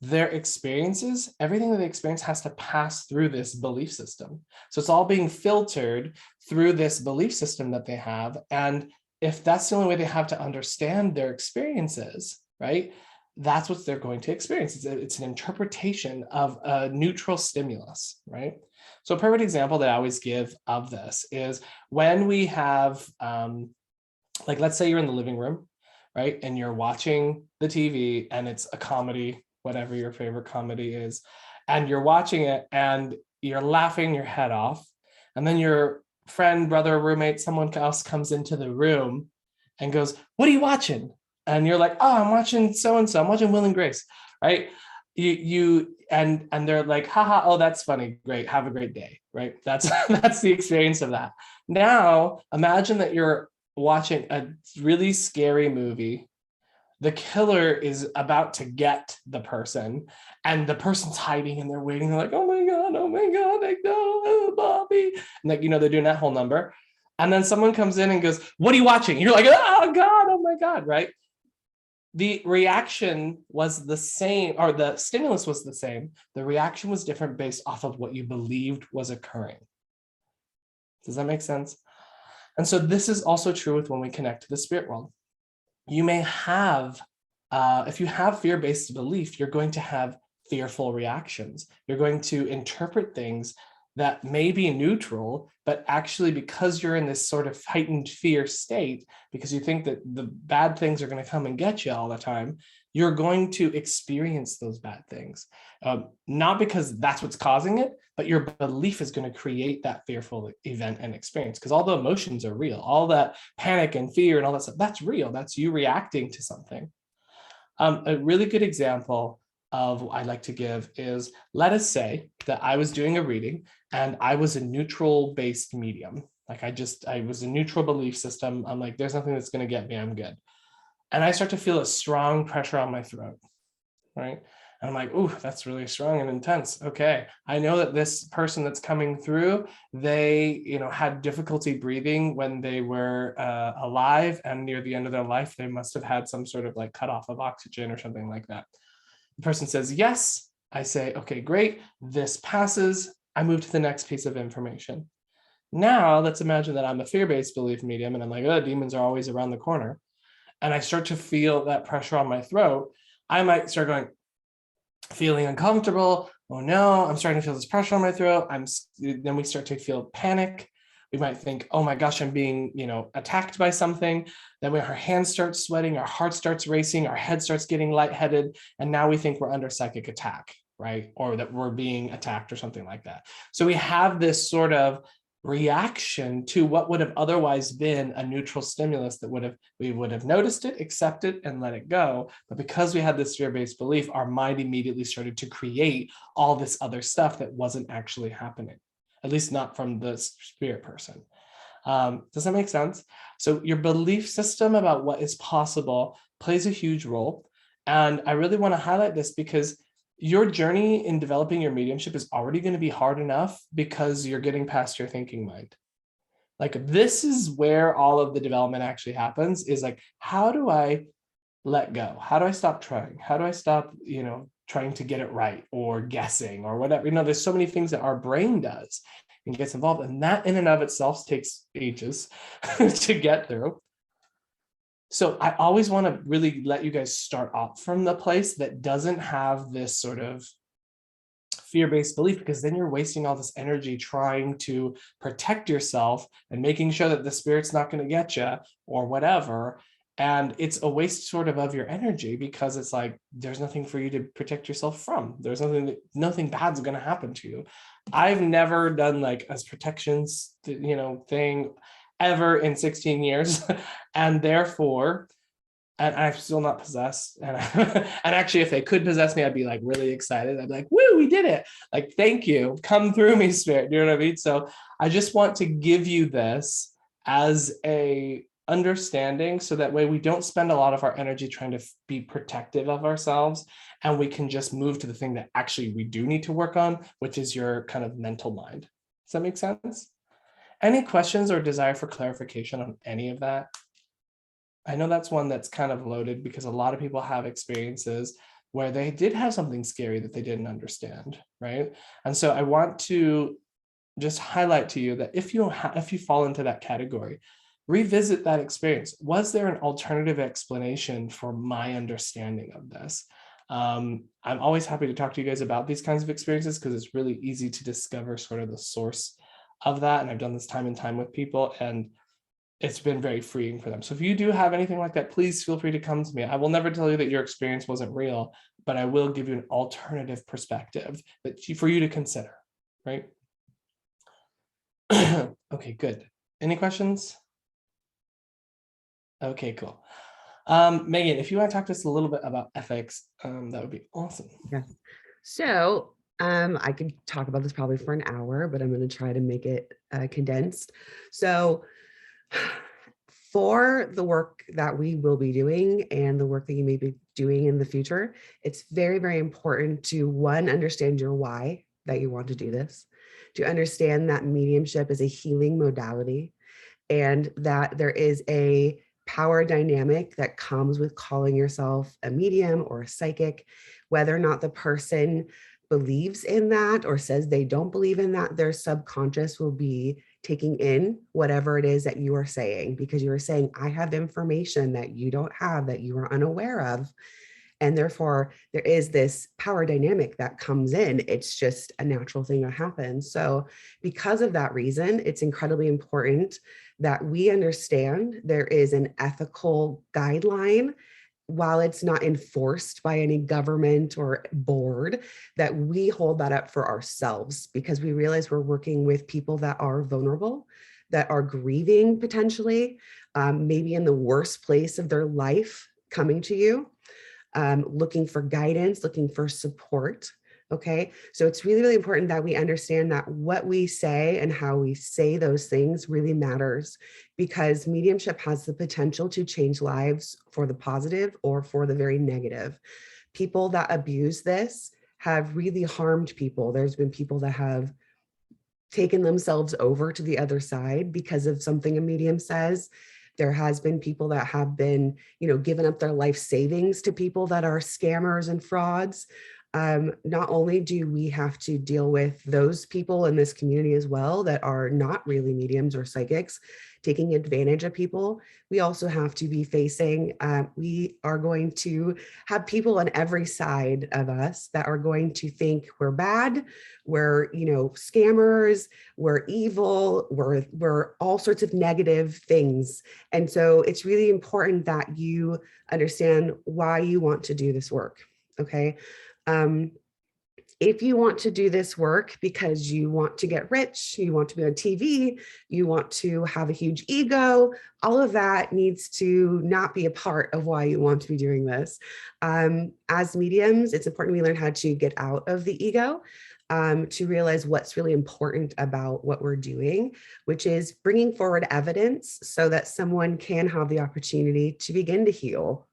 their experiences, everything that they experience has to pass through this belief system. So it's all being filtered through this belief system that they have. And if that's the only way they have to understand their experiences, right, that's what they're going to experience. It's an interpretation of a neutral stimulus, right? So a perfect example that I always give of this is when we have, like, let's say you're in the living room, right? And you're watching the TV and it's a comedy, whatever your favorite comedy is, and you're watching it and you're laughing your head off. And then your friend, brother, roommate, someone else comes into the room and goes, "What are you watching?" And you're like, "Oh, I'm watching so-and-so, I'm watching Will and Grace," right? And they're like, haha, oh, that's funny. Great. Have a great day, right? That's the experience of that. Now, imagine that you're watching a really scary movie. The killer is about to get the person and the person's hiding and they're waiting. They're like, oh my God, like, no, Bobby. And like, they're doing that whole number. And then someone comes in and goes, "What are you watching?" And you're like, oh God, oh my God, right? The reaction was the same, or the stimulus was the same. The reaction was different based off of what you believed was occurring. Does that make sense? And so this is also true with when we connect to the spirit world. You may have, if you have fear-based belief, you're going to have fearful reactions. You're going to interpret things that may be neutral, but actually because you're in this sort of heightened fear state, because you think that the bad things are going to come and get you all the time, you're going to experience those bad things. Not because that's what's causing it, but your belief is going to create that fearful event and experience, because all the emotions are real. All that panic and fear and all that stuff, that's real. That's you reacting to something. A really good example of what I'd like to give is, let us say that I was doing a reading and I was a neutral based medium. Like I was a neutral belief system. I'm like, there's nothing that's going to get me. I'm good. And I start to feel a strong pressure on my throat, right? And I'm like, ooh, that's really strong and intense. Okay. I know that this person that's coming through, they, had difficulty breathing when they were alive, and near the end of their life, they must have had some sort of like cutoff of oxygen or something like that. The person says yes. I say, okay, great. This passes. I move to the next piece of information. Now let's imagine that I'm a fear-based belief medium and I'm like, oh, demons are always around the corner. And I start to feel that pressure on my throat. I might start feeling uncomfortable. Oh no, I'm starting to feel this pressure on my throat. Then we start to feel panic. We might think, oh my gosh, I'm being, attacked by something. Then our hands start sweating, our heart starts racing, our head starts getting lightheaded. And now we think we're under psychic attack, right? Or that we're being attacked or something like that. So we have this sort of reaction to what would have otherwise been a neutral stimulus that we would have noticed it, accepted, and let it go. But because we had this fear-based belief, our mind immediately started to create all this other stuff that wasn't actually happening, at least not from the spirit person. Does that make sense? So your belief system about what is possible plays a huge role. And I really want to highlight this because your journey in developing your mediumship is already going to be hard enough because you're getting past your thinking mind. Like, this is where all of the development actually happens, is like, how do I let go? How do I stop trying? How do I stop, trying to get it right or guessing or whatever? There's so many things that our brain does and gets involved, and that in and of itself takes ages to get through. So I always want to really let you guys start off from the place that doesn't have this sort of fear-based belief, because then you're wasting all this energy trying to protect yourself and making sure that the spirit's not going to get you or whatever. And it's a waste sort of your energy, because it's like, there's nothing for you to protect yourself from. There's nothing bad's going to happen to you. I've never done like a protections, thing ever in 16 years. And therefore, and I'm still not possessed. And actually, if they could possess me, I'd be like really excited. I'd be like, woo, we did it. Like, thank you. Come through me, spirit. You know what I mean? So I just want to give you this as a understanding, so that way we don't spend a lot of our energy trying to be protective of ourselves, and we can just move to the thing that actually we do need to work on, which is your kind of mental mind. Does that make sense? Any questions or desire for clarification on any of that? I know that's one that's kind of loaded, because a lot of people have experiences where they did have something scary that they didn't understand, right? And so I want to just highlight to you that if you fall into that category, revisit that experience. Was there an alternative explanation for my understanding of this? I'm always happy to talk to you guys about these kinds of experiences, because it's really easy to discover sort of the source of that. And I've done this time and time with people, and it's been very freeing for them. So if you do have anything like that, please feel free to come to me. I will never tell you that your experience wasn't real, but I will give you an alternative perspective for you to consider, right? Okay, good. Any questions? Okay, cool. Megan, if you want to talk to us a little bit about ethics, that would be awesome. Yes. So I could talk about this probably for an hour, but I'm going to try to make it condensed. So for the work that we will be doing and the work that you may be doing in the future, it's very, very important to, one, understand your why that you want to do this, to understand that mediumship is a healing modality, and that there is a power dynamic that comes with calling yourself a medium or a psychic. Whether or not the person believes in that or says they don't believe in that, their subconscious will be taking in whatever it is that you are saying, because you are saying, I have information that you don't have, that you are unaware of. And therefore, there is this power dynamic that comes in. It's just a natural thing that happens. So because of that reason, it's incredibly important that we understand there is an ethical guideline, while it's not enforced by any government or board, that we hold that up for ourselves, because we realize we're working with people that are vulnerable, that are grieving potentially, maybe in the worst place of their life, coming to you, looking for guidance, looking for support. Okay, so it's really, really important that we understand that what we say and how we say those things really matters, because mediumship has the potential to change lives for the positive or for the very negative. People that abuse this have really harmed people. There's been people that have taken themselves over to the other side because of something a medium says. There has been people that have been, given up their life savings to people that are scammers and frauds. Not only do we have to deal with those people in this community as well that are not really mediums or psychics taking advantage of people, we also have to be facing, we are going to have people on every side of us that are going to think we're bad, we're, scammers, we're evil, we're all sorts of negative things. And so it's really important that you understand why you want to do this work, okay? If you want to do this work because you want to get rich, you want to be on TV, you want to have a huge ego, all of that needs to not be a part of why you want to be doing this. As mediums, it's important we learn how to get out of the ego, to realize what's really important about what we're doing, which is bringing forward evidence so that someone can have the opportunity to begin to heal.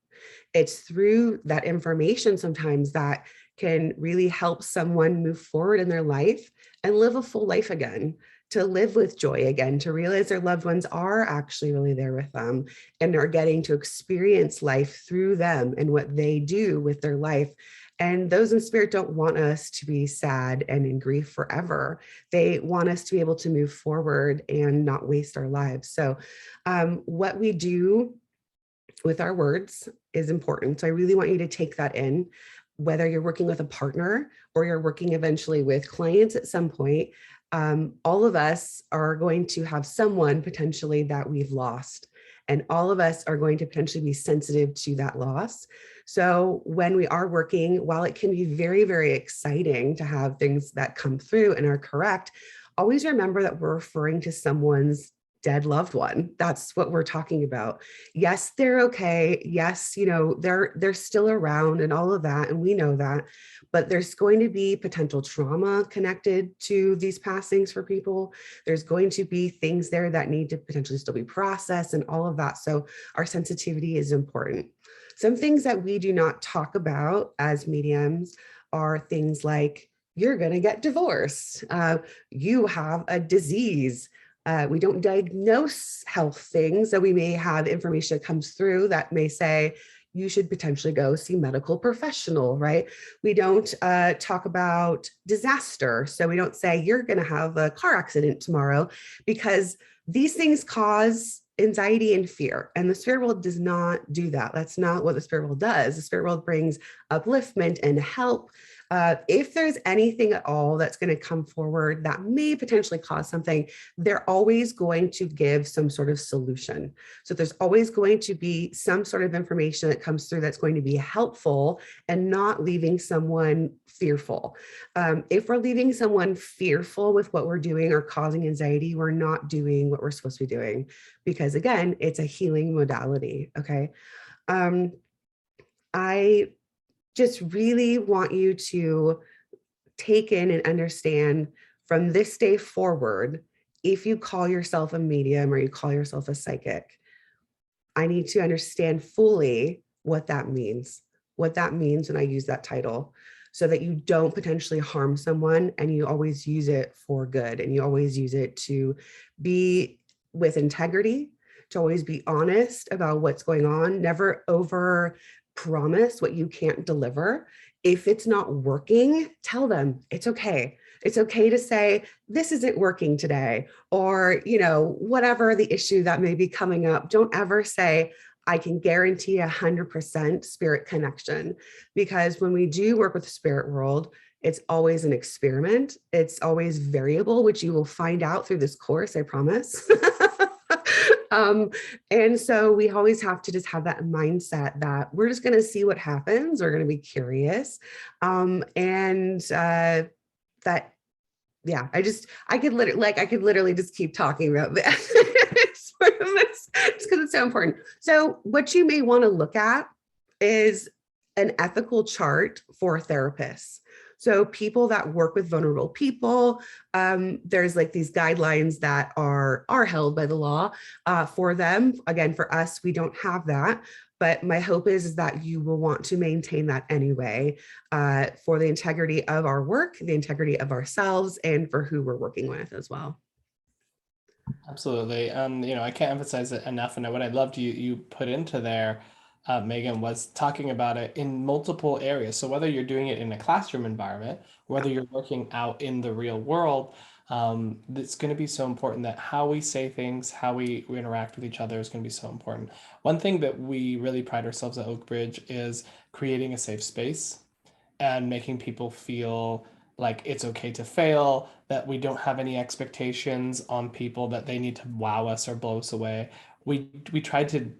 It's through that information sometimes that can really help someone move forward in their life and live a full life again, to live with joy again, to realize their loved ones are actually really there with them and are getting to experience life through them and what they do with their life. And those in spirit don't want us to be sad and in grief forever. They want us to be able to move forward and not waste our lives. So what we do with our words is important. So I really want you to take that in, whether you're working with a partner or you're working eventually with clients at some point. All of us are going to have someone potentially that we've lost, and all of us are going to potentially be sensitive to that loss. So when we are working, while it can be very, very exciting to have things that come through and are correct, always remember that we're referring to someone's dead loved one. That's what we're talking about. Yes, they're okay. Yes, you know, they're still around and all of that, and we know that, but there's going to be potential trauma connected to these passings for people. There's going to be things there that need to potentially still be processed and all of that. So our sensitivity is important. Some things that we do not talk about as mediums are things like, you're going to get divorced. You have a disease. We don't diagnose health things, so we may have information that comes through that may say you should potentially go see a medical professional, right? We don't talk about disaster. So we don't say you're going to have a car accident tomorrow, because these things cause anxiety and fear. And the spirit world does not do that. That's not what the spirit world does. The spirit world brings upliftment and help. If there's anything at all that's going to come forward that may potentially cause something, they're always going to give some sort of solution. So there's always going to be some sort of information that comes through that's going to be helpful and not leaving someone fearful. If we're leaving someone fearful with what we're doing or causing anxiety, we're not doing what we're supposed to be doing, because again, it's a healing modality. Okay. I just really want you to take in and understand from this day forward, if you call yourself a medium or you call yourself a psychic, I need to understand fully what that means when I use that title, so that you don't potentially harm someone, and you always use it for good, and you always use it to be with integrity, to always be honest about what's going on, never over promise what you can't deliver. If it's not working, tell them it's okay. It's okay to say, this isn't working today, or, you know, whatever the issue that may be coming up. Don't ever say, I can guarantee 100% spirit connection, because when we do work with the spirit world, it's always an experiment. It's always variable, which you will find out through this course, I promise. And so we always have to just have that mindset that we're just going to see what happens. We're going to be curious. That, yeah, I could literally just keep talking about that. Just because it's so important. So what you may want to look at is an ethical chart for therapists. So people that work with vulnerable people, there's like these guidelines that are held by the law for them. Again, for us, we don't have that. But my hope is that you will want to maintain that anyway, for the integrity of our work, the integrity of ourselves, and for who we're working with as well. Absolutely. You know, I can't emphasize it enough. And what I loved you put into there, Megan, was talking about it in multiple areas. So whether you're doing it in a classroom environment, whether you're working out in the real world, it's going to be so important that how we say things, how we interact with each other is going to be so important. One thing that we really pride ourselves at Oak Bridge is creating a safe space and making people feel like it's okay to fail, that we don't have any expectations on people that they need to wow us or blow us away. We try to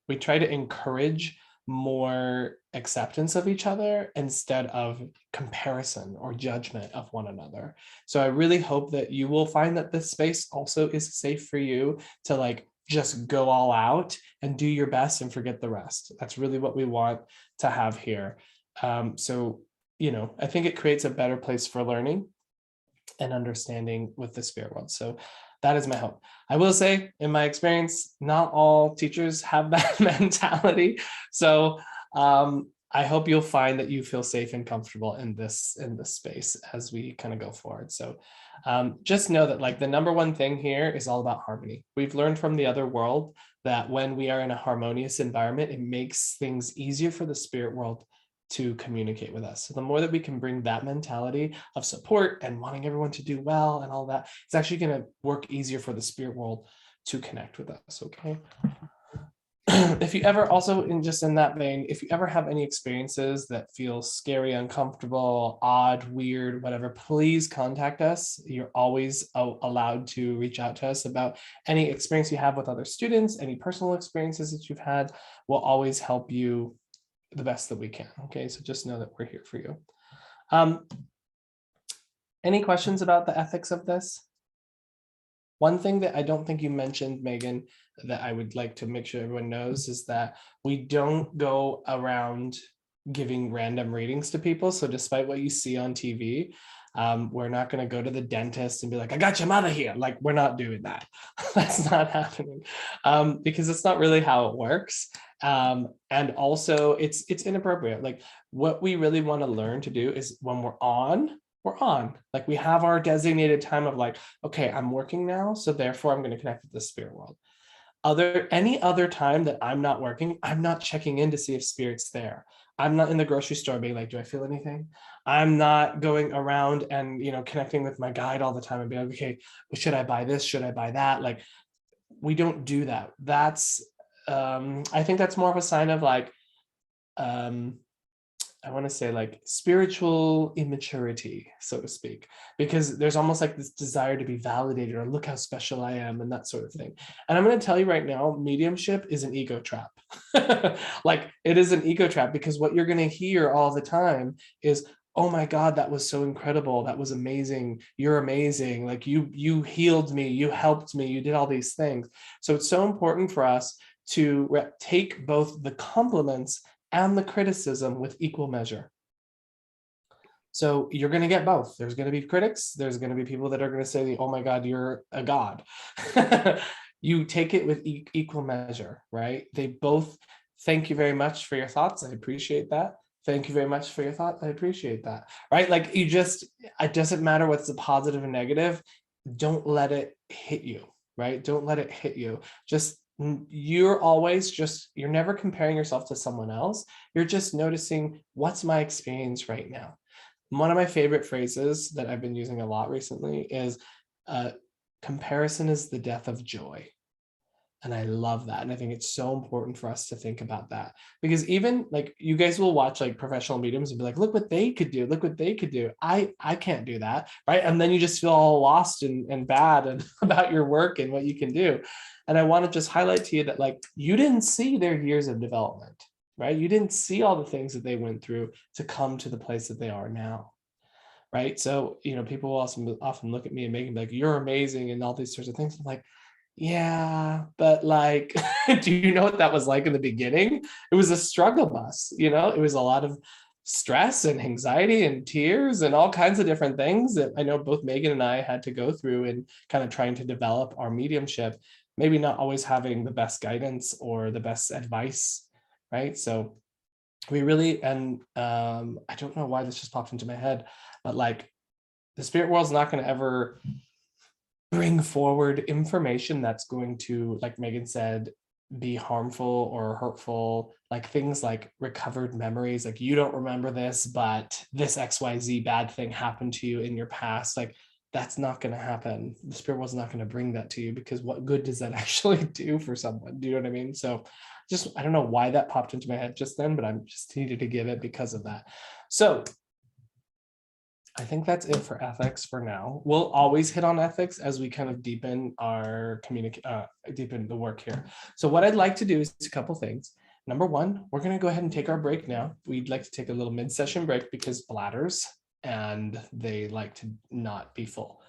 encourage more acceptance of each other instead of comparison or judgment of one another. So I really hope that you will find that this space also is safe for you to like just go all out and do your best and forget the rest. That's really what we want to have here. So, you know, I think it creates a better place for learning and understanding with the spirit world. So that is my hope. I will say, in my experience, not all teachers have that mentality. So I hope you'll find that you feel safe and comfortable in this space as we kind of go forward. So just know that like the number one thing here is all about harmony. We've learned from the other world that when we are in a harmonious environment, it makes things easier for the spirit world to communicate with us. So the more that we can bring that mentality of support and wanting everyone to do well and all that, it's actually going to work easier for the spirit world to connect with us. Okay. If you ever also in that vein, if you ever have any experiences that feel scary, uncomfortable, odd, weird, whatever, please contact us. You're always allowed to reach out to us about any experience you have with other students, any personal experiences that you've had. We'll always help you the best that we can. Okay, so just know that we're here for you. Any questions about the ethics of this? One thing that I don't think you mentioned, Megan, that I would like to make sure everyone knows is that we don't go around giving random readings to people. So despite what you see on TV, we're not going to go to the dentist and be like, I got your mother here. Like, we're not doing that. That's not happening because it's not really how it works. And also it's inappropriate. Like what we really want to learn to do is when we're on, like we have our designated time of like, okay, I'm working now. So therefore I'm going to connect with the spirit world. Any other time that I'm not working, I'm not checking in to see if spirit's there. I'm not in the grocery store being like, do I feel anything? I'm not going around and, connecting with my guide all the time and being like, okay, should I buy this? Should I buy that? Like, we don't do that. That's, I think that's more of a sign of like, I want to say like spiritual immaturity, so to speak, because there's almost like this desire to be validated or look how special I am and that sort of thing. And I'm going to tell you right now, mediumship is an ego trap. Like it is an ego trap because what you're going to hear all the time is, oh my God, that was so incredible. That was amazing. You're amazing. Like you healed me. You helped me. You did all these things. So it's so important for us to take both the compliments and the criticism with equal measure. So you're going to get both. There's going to be critics. There's going to be people that are going to say, oh my God, you're a God. You take it with equal measure, right? They both thank you very much for your thoughts. I appreciate that. Thank you very much for your thought. I appreciate that, right? Like it doesn't matter what's the positive and negative. Don't let it hit you, right? Don't let it hit you. You're never comparing yourself to someone else. You're just noticing what's my experience right now. One of my favorite phrases that I've been using a lot recently is comparison is the death of joy. And I love that. And I think it's so important for us to think about that because even like you guys will watch like professional mediums and be like, look what they could do. Look what they could do. I can't do that. Right. And then you just feel all lost and bad and about your work and what you can do. And I want to just highlight to you that like, you didn't see their years of development, right? You didn't see all the things that they went through to come to the place that they are now. Right. So, people will often look at me and make me like, you're amazing and all these sorts of things. I'm like, yeah, but like, do you know what that was like in the beginning? It was a struggle bus, it was a lot of stress and anxiety and tears and all kinds of different things that I know both Megan and I had to go through and kind of trying to develop our mediumship, maybe not always having the best guidance or the best advice, right? So we really, and I don't know why this just popped into my head, but like the spirit world's not going to ever bring forward information that's going to, like Megan said, be harmful or hurtful, like things like recovered memories, like you don't remember this, but this XYZ bad thing happened to you in your past. Like that's not going to happen. The spirit world's not going to bring that to you because what good does that actually do for someone? Do you know what I mean? So I don't know why that popped into my head just then, but I'm just needed to give it because of that. So I think that's it for ethics for now. We'll always hit on ethics as we kind of deepen our deepen the work here. So what I'd like to do is a couple things. Number one, we're going to go ahead and take our break now. We'd like to take a little mid-session break because bladders and they like to not be full.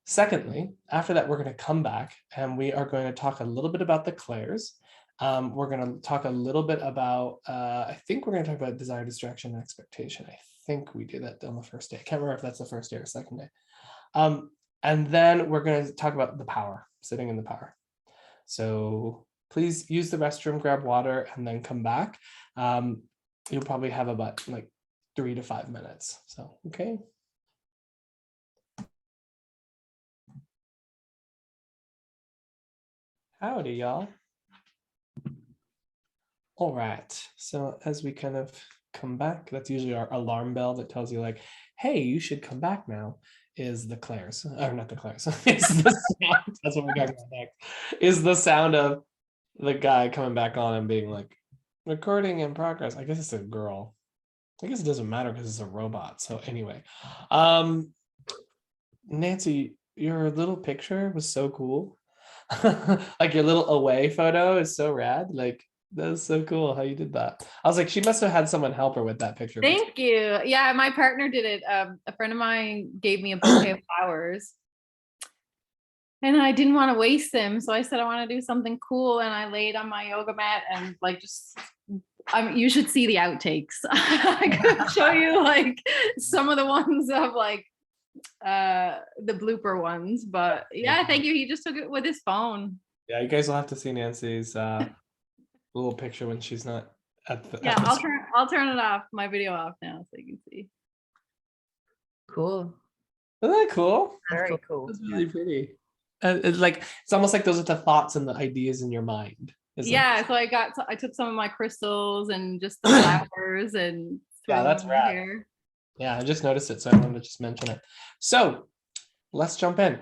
Secondly, after that, we're going to come back and we are going to talk a little bit about the Claires. We're going to talk a little bit about, I think we're going to talk about desire, distraction, and expectation. I think we did that on the first day. I can't remember if that's the first day or second day. And then we're going to talk about the power, sitting in the power. So please use the restroom, grab water, and then come back. You'll probably have about like 3 to 5 minutes. So, okay. Howdy, y'all. All right. So as we kind of come back, that's usually our alarm bell that tells you like, hey, you should come back now, is the Claires, or not the Claires. It's the sound, that's what we got next, is the sound of the guy coming back on and being like, recording in progress. I guess it's a girl. I guess it doesn't matter because it's a robot. So anyway, Nancy, your little picture was so cool. Like your little away photo is so rad. Like that was so cool how you did that. I was like, she must have had someone help her with that picture. Thank you. Yeah, my partner did it. A friend of mine gave me a bouquet of flowers and I didn't want to waste them. So I said, I want to do something cool. And I laid on my yoga mat and like, just, you should see the outtakes. I could show you like some of the ones of like the blooper ones, but yeah, thank you. He just took it with his phone. Yeah, you guys will have to see Nancy's little picture when she's not at the. Yeah, I'll turn it off, my video off now, so you can see. Cool. Isn't that cool? Very cool. It's really pretty. It's like it's almost like those are the thoughts and the ideas in your mind. Yeah, so I took some of my crystals and just the flowers and yeah, that's rad. Hair. Yeah, I just noticed it, so I wanted to just mention it. So let's jump in.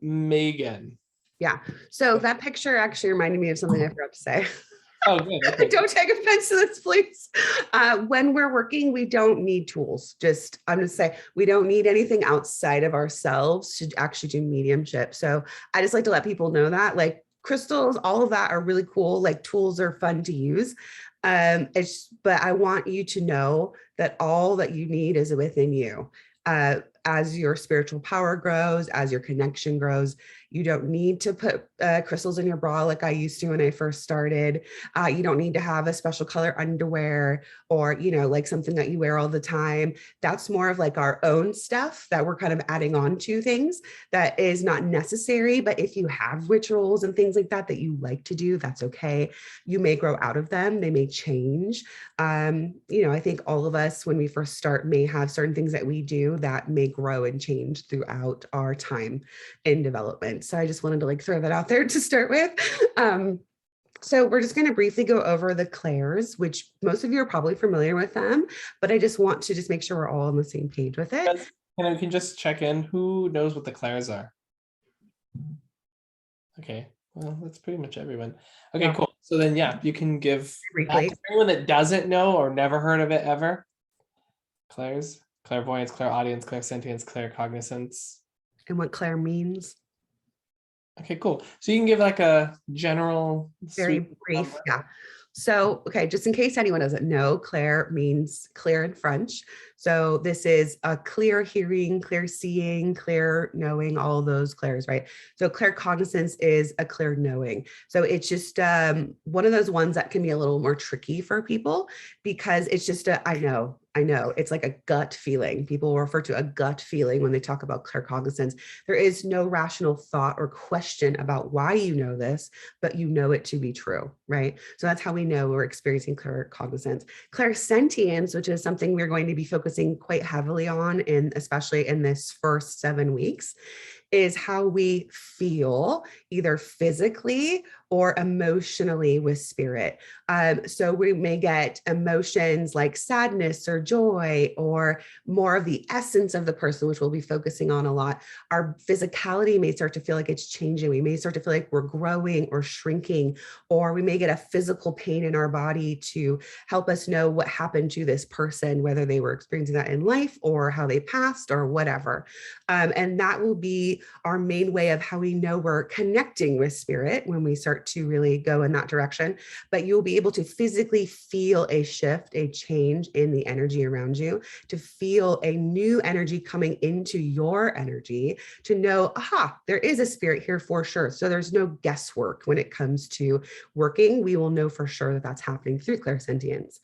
Megan. Yeah. So that picture actually reminded me of something I forgot to say. Oh, good. Okay. Don't take offense to this, please. When we're working, we don't need tools. I'm going to say we don't need anything outside of ourselves to actually do mediumship. So I just like to let people know that like crystals, all of that are really cool. Like tools are fun to use. But I want you to know that all that you need is within you. As your spiritual power grows, as your connection grows, you don't need to put crystals in your bra like I used to when I first started. You don't need to have a special color underwear or, like something that you wear all the time. That's more of like our own stuff that we're kind of adding on to things that is not necessary. But if you have rituals and things like that that you like to do, that's okay. You may grow out of them. They may change. I think all of us, when we first start, may have certain things that we do that may grow and change throughout our time in development. So I just wanted to like throw that out there to start with. So we're just going to briefly go over the Claires, which most of you are probably familiar with them, but I just want to just make sure we're all on the same page with it. And we can just check in. Who knows what the Claires are? Okay, well, that's pretty much everyone. Okay, yeah. Cool. So then, yeah, you can give anyone that doesn't know or never heard of it ever. Claires, clairvoyance, clairaudience, clairsentience, claircognizance. And what Claire means. Okay, cool. So you can give like a general, very brief, yeah. So, okay, just in case anyone doesn't know, Claire means clear in French. So this is a clear hearing, clear seeing, clear knowing, all those clairs, right? So claircognizance is a clear knowing. So it's just one of those ones that can be a little more tricky for people because it's just I know. It's like a gut feeling. People refer to a gut feeling when they talk about claircognizance. There is no rational thought or question about why you know this, but you know it to be true, right? So that's how we know we're experiencing claircognizance. Clairsentience, which is something we're going to be focusing quite heavily on, especially in this first 7 weeks, is how we feel either physically or emotionally with spirit. So we may get emotions like sadness or joy or more of the essence of the person, which we'll be focusing on a lot. Our physicality may start to feel like it's changing. We may start to feel like we're growing or shrinking, or we may get a physical pain in our body to help us know what happened to this person, whether they were experiencing that in life or how they passed or whatever. And that will be be our main way of how we know we're connecting with spirit when we start to really go in that direction. But you'll be able to physically feel a shift, a change in the energy around you, to feel a new energy coming into your energy, to know, aha, there is a spirit here for sure. So there's no guesswork when it comes to working. We will know for sure that that's happening through clairsentience.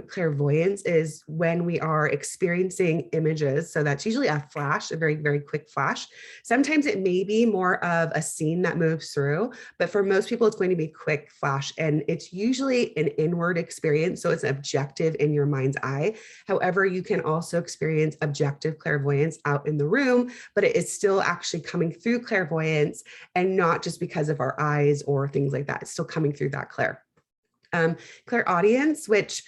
Clairvoyance is when we are experiencing images. So that's usually a flash, a very, very quick flash. Sometimes it may be more of a scene that moves through, but for most people, it's going to be quick flash. And it's usually an inward experience. So it's objective in your mind's eye. However, you can also experience objective clairvoyance out in the room, but it is still actually coming through clairvoyance and not just because of our eyes or things like that. It's still coming through that clairaudience, which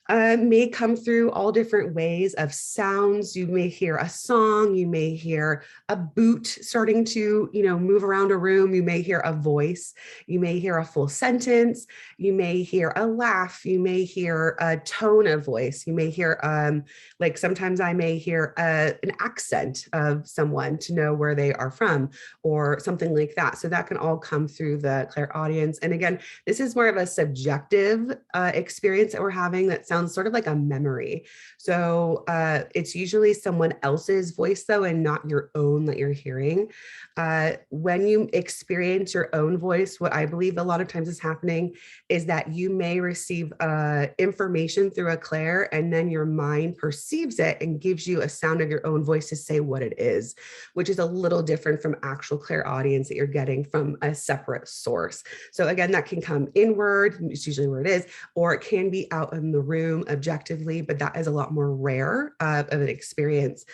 may come through all different ways of sounds. You may hear a song, you may hear a boot starting to, move around a room. You may hear a voice, you may hear a full sentence, you may hear a laugh, you may hear a tone of voice, you may hear, like sometimes I may hear an accent of someone to know where they are from or something like that. So that can all come through the clairaudience. And again, this is more of a subjective experience that we're having that sounds sort of like a memory. So it's usually someone else's voice though, and not your own that you're hearing. When you experience your own voice, what I believe a lot of times is happening is that you may receive information through a clair, and then your mind perceives it and gives you a sound of your own voice to say what it is, which is a little different from actual clairaudience that you're getting from a separate source. So again, that can come inward, it's usually where it is, or it can be out in the room objectively, but that is a lot more rare of an experience.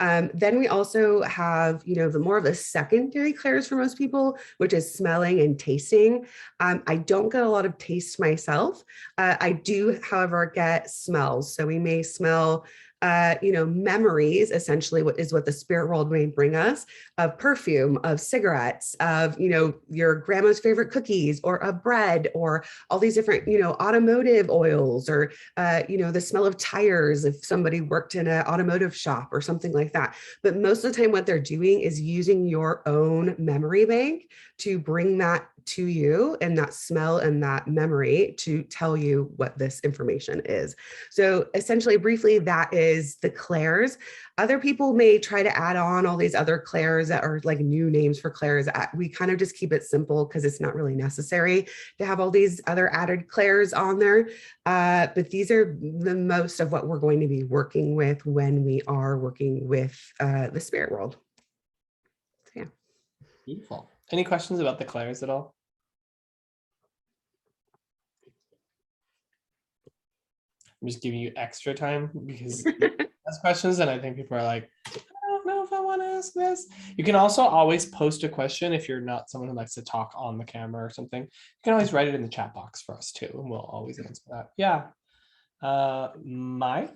Then we also have, the more of the secondary clairs for most people, which is smelling and tasting. I don't get a lot of taste myself. I do, however, get smells. So we may smell memories, essentially what the spirit world may bring us, of perfume, of cigarettes, of, your grandma's favorite cookies, or of bread, or all these different, automotive oils, or, the smell of tires if somebody worked in an automotive shop or something like that. But most of the time what they're doing is using your own memory bank to bring that to you, and that smell and that memory to tell you what this information is. So essentially, briefly, that is the clairs. Other people may try to add on all these other clairs that are like new names for clairs. We kind of just keep it simple because it's not really necessary to have all these other added clairs on there. But these are the most of what we're going to be working with when we are working with the spirit world. So, yeah. Beautiful. Any questions about the clairs at all? I'm just giving you extra time because that's questions, and I think people are like, I don't know if I want to ask this. You can also always post a question if you're not someone who likes to talk on the camera or something. You can always write it in the chat box for us too, and we'll always answer that. Yeah. Mai?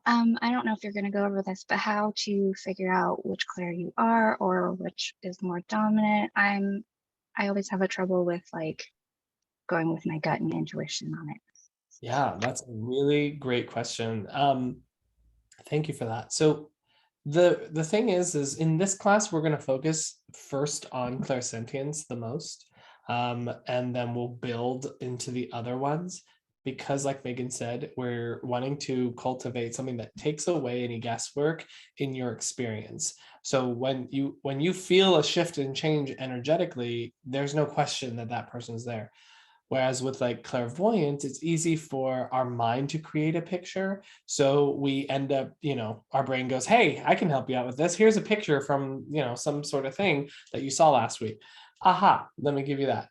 I don't know if you're going to go over this, but how to figure out which clair you are or which is more dominant. I always have a trouble with like going with my gut and intuition on it. Yeah, that's a really great question. Thank you for that. So the thing is in this class, we're going to focus first on clairsentience the most, and then we'll build into the other ones. Because like Megan said, we're wanting to cultivate something that takes away any guesswork in your experience. So when you feel a shift and change energetically, there's no question that that person's there. Whereas with like clairvoyance, it's easy for our mind to create a picture. So we end up, our brain goes, hey, I can help you out with this. Here's a picture from, some sort of thing that you saw last week. Aha, let me give you that.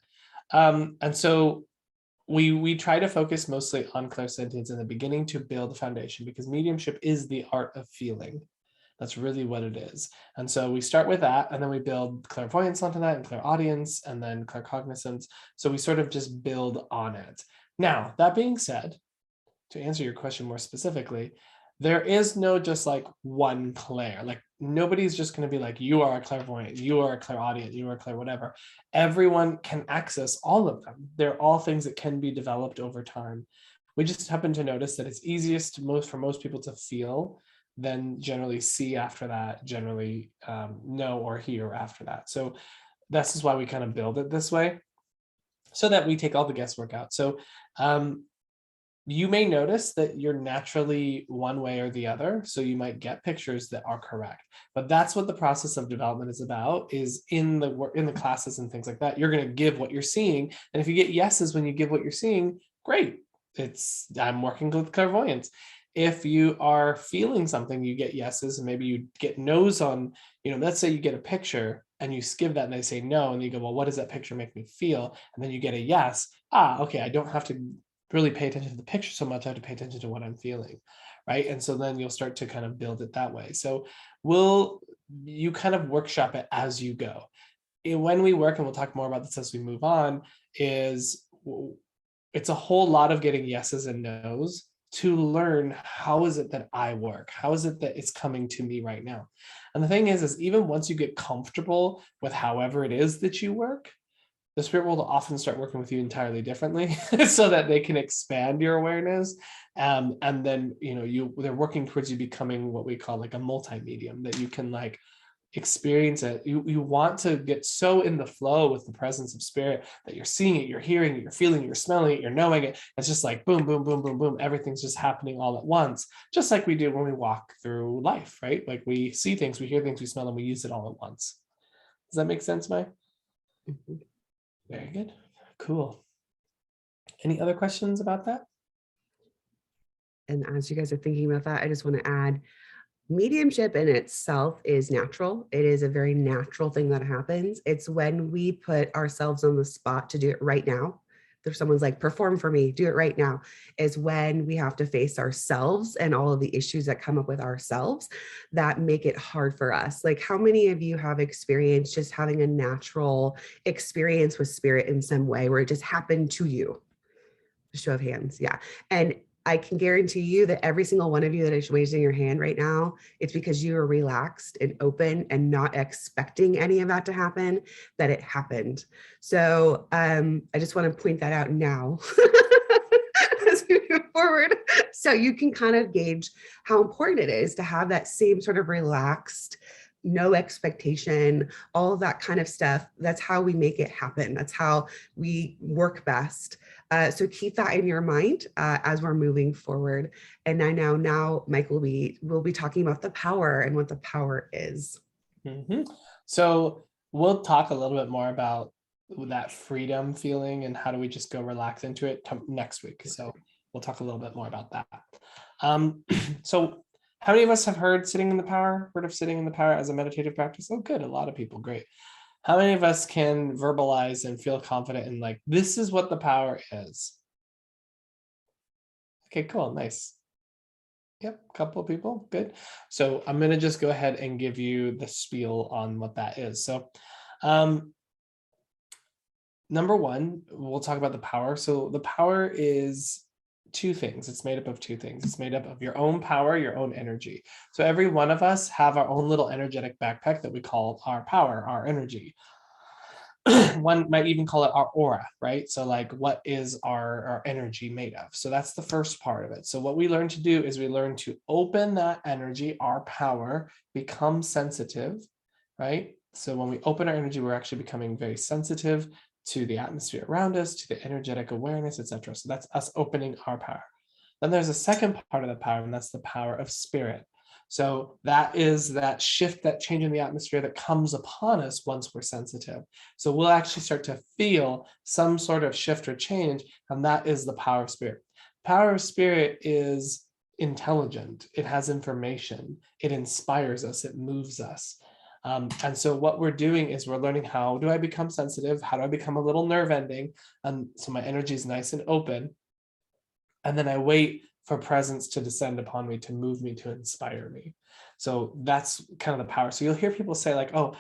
And so we try to focus mostly on clairsentience in the beginning to build the foundation, because mediumship is the art of feeling. That's really what it is. And so we start with that, and then we build clairvoyance onto that, and clairaudience, and then claircognizance. So we sort of just build on it. Now, that being said, to answer your question more specifically, there is no just like one clair. Like nobody's just going to be like, you are a clairvoyant, you are a clairaudient, you are a clair whatever. Everyone can access all of them. They're all things that can be developed over time. We just happen to notice that it's easiest for most people to feel then generally see after that, generally know or hear after that. So this is why we kind of build it this way, so that we take all the guesswork out. So you may notice that you're naturally one way or the other. So you might get pictures that are correct, but that's what the process of development is about, is in the work, in the classes and things like that. You're going to give what you're seeing. And if you get yeses when you give what you're seeing, great. I'm working with clairvoyance. If you are feeling something, you get yeses, and maybe you get no's on, let's say you get a picture and you give that and they say no, and you go, well, what does that picture make me feel? And then you get a yes. Okay, I don't have to really pay attention to the picture so much, I have to pay attention to what I'm feeling, right? And so then you'll start to kind of build it that way. So you kind of workshop it as you go. When we work, and we'll talk more about this as we move on, it's a whole lot of getting yeses and nos to learn, how is it that I work? How is it that it's coming to me right now? And the thing is even once you get comfortable with however it is that you work, the spirit world will often start working with you entirely differently so that they can expand your awareness. And then, they're working towards you becoming what we call like a multi-medium, that you can like experience it. You want to get so in the flow with the presence of spirit that you're seeing it, you're hearing it, you're feeling it, you're smelling it, you're knowing it. It's just like boom, boom, boom, boom, boom. Everything's just happening all at once, just like we do when we walk through life, right? Like we see things, we hear things, we smell them, we use it all at once. Does that make sense, Mai? Mm-hmm. Very good. Cool. Any other questions about that? And as you guys are thinking about that, I just want to add, mediumship in itself is natural. It is a very natural thing that happens. It's when we put ourselves on the spot to do it right now. If someone's like, perform for me, do it right now, is when we have to face ourselves and all of the issues that come up with ourselves that make it hard for us. Like, how many of you have experienced just having a natural experience with spirit in some way where it just happened to you? Show of hands. Yeah. And I can guarantee you that every single one of you that is raising your hand right now, it's because you are relaxed and open and not expecting any of that to happen, that it happened. So I just want to point that out now as we move forward, so you can kind of gauge how important it is to have that same sort of relaxed, no expectation, all of that kind of stuff. That's how we make it happen. That's how we work best. So keep that in your mind as we're moving forward. And I know now Mike will be talking about the power and what the power is. Mm-hmm. So we'll talk a little bit more about that freedom feeling and how do we just go relax into it next week. So we'll talk a little bit more about that. So how many of us have heard of sitting in the power as a meditative practice? Oh, good. A lot of people. Great. How many of us can verbalize and feel confident in like, this is what the power is? Okay, cool. Nice. Yep, a couple of people. Good. So I'm going to just go ahead and give you the spiel on what that is. So number one, we'll talk about the power. So the power is two things. It's made up of two things. It's made up of your own power, your own energy. So every one of us have our own little energetic backpack that we call our power, our energy. One might even call it our aura, right? So like, what is our energy made of? So that's the first part of it. So what we learn to do is we learn to open that energy, our power, become sensitive, right? So when we open our energy, we're actually becoming very sensitive to the atmosphere around us, to the energetic awareness, etc. So that's us opening our power. Then there's a second part of the power, and that's the power of spirit. So that is that shift, that change in the atmosphere that comes upon us once we're sensitive. So we'll actually start to feel some sort of shift or change, and that is the power of spirit. Power of spirit is intelligent. It has information. It inspires us. It moves us. And so what we're doing is we're learning, how do I become sensitive? How do I become a little nerve ending? So my energy is nice and open. And then I wait for presence to descend upon me, to move me, to inspire me. So that's kind of the power. So you'll hear people say like, oh,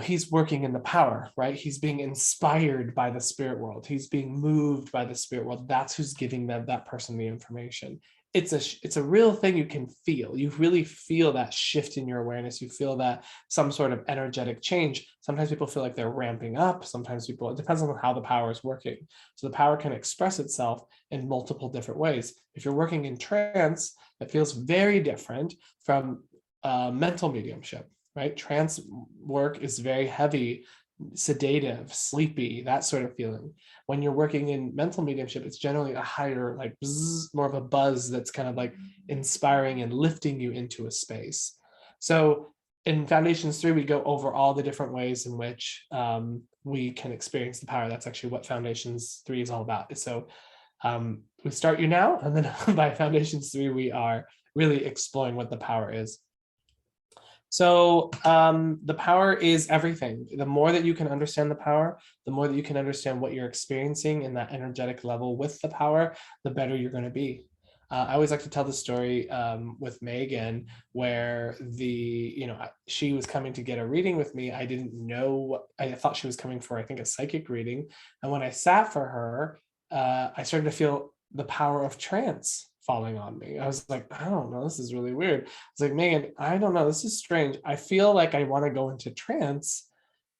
he's working in the power, right? He's being inspired by the spirit world. He's being moved by the spirit world. That's who's giving that person the information. it's a real thing you can feel. You really feel that shift in your awareness. You feel that some sort of energetic change. Sometimes people feel like they're ramping up. Sometimes people, it depends on how the power is working. So the power can express itself in multiple different ways. If you're working in trance, it feels very different from mental mediumship, right? Trance work is very heavy, sedative, sleepy, that sort of feeling. When you're working in mental mediumship, it's generally a higher, like bzz, more of a buzz that's kind of like inspiring and lifting you into a space. So in Foundations 3, we go over all the different ways in which we can experience the power. That's actually what Foundations 3 is all about. So we start you now, and then by Foundations 3, we are really exploring what the power is. So the power is everything. The more that you can understand the power, the more that you can understand what you're experiencing in that energetic level with the power, the better you're going to be. I always like to tell the story with Megan, where she was coming to get a reading with me. I didn't know, I thought she was coming for, I think, a psychic reading. And when I sat for her, I started to feel the power of trance falling on me. I was like, I don't know, this is really weird. I was like, Megan, I don't know, this is strange. I feel like I want to go into trance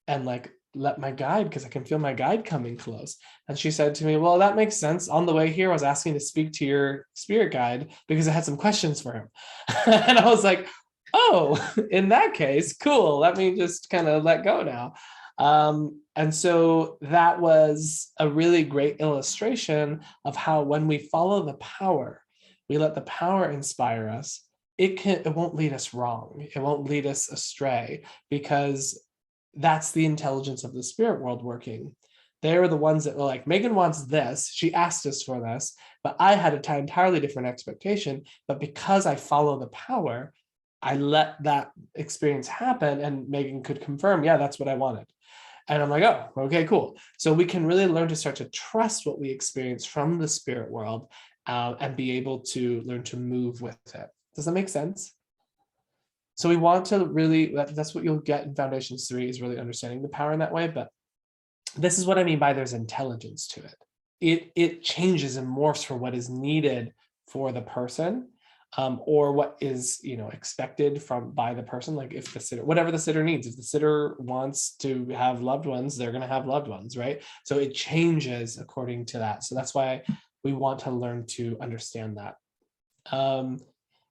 and like let my guide, because I can feel my guide coming close. And she said to me, well, that makes sense. On the way here, I was asking to speak to your spirit guide because I had some questions for him. And I was like, oh, in that case, cool. Let me just kind of let go now. And so that was a really great illustration of how when we follow the power, we let the power inspire us, it won't lead us wrong. It won't lead us astray, because that's the intelligence of the spirit world working. They're the ones that were like, Megan wants this. She asked us for this, but I had an entirely different expectation. But because I follow the power, I let that experience happen, and Megan could confirm, yeah, that's what I wanted. And I'm like, oh, okay, cool. So we can really learn to start to trust what we experience from the spirit world, and be able to learn to move with it. Does that make sense? So we want to really, that's what you'll get in Foundations 3, is really understanding the power in that way. But this is what I mean by there's intelligence to it. It changes and morphs for what is needed for the person, or what is expected by the person. Like if the sitter, whatever the sitter needs, if the sitter wants to have loved ones, they're going to have loved ones, right? So it changes according to that. So that's why we want to learn to understand that.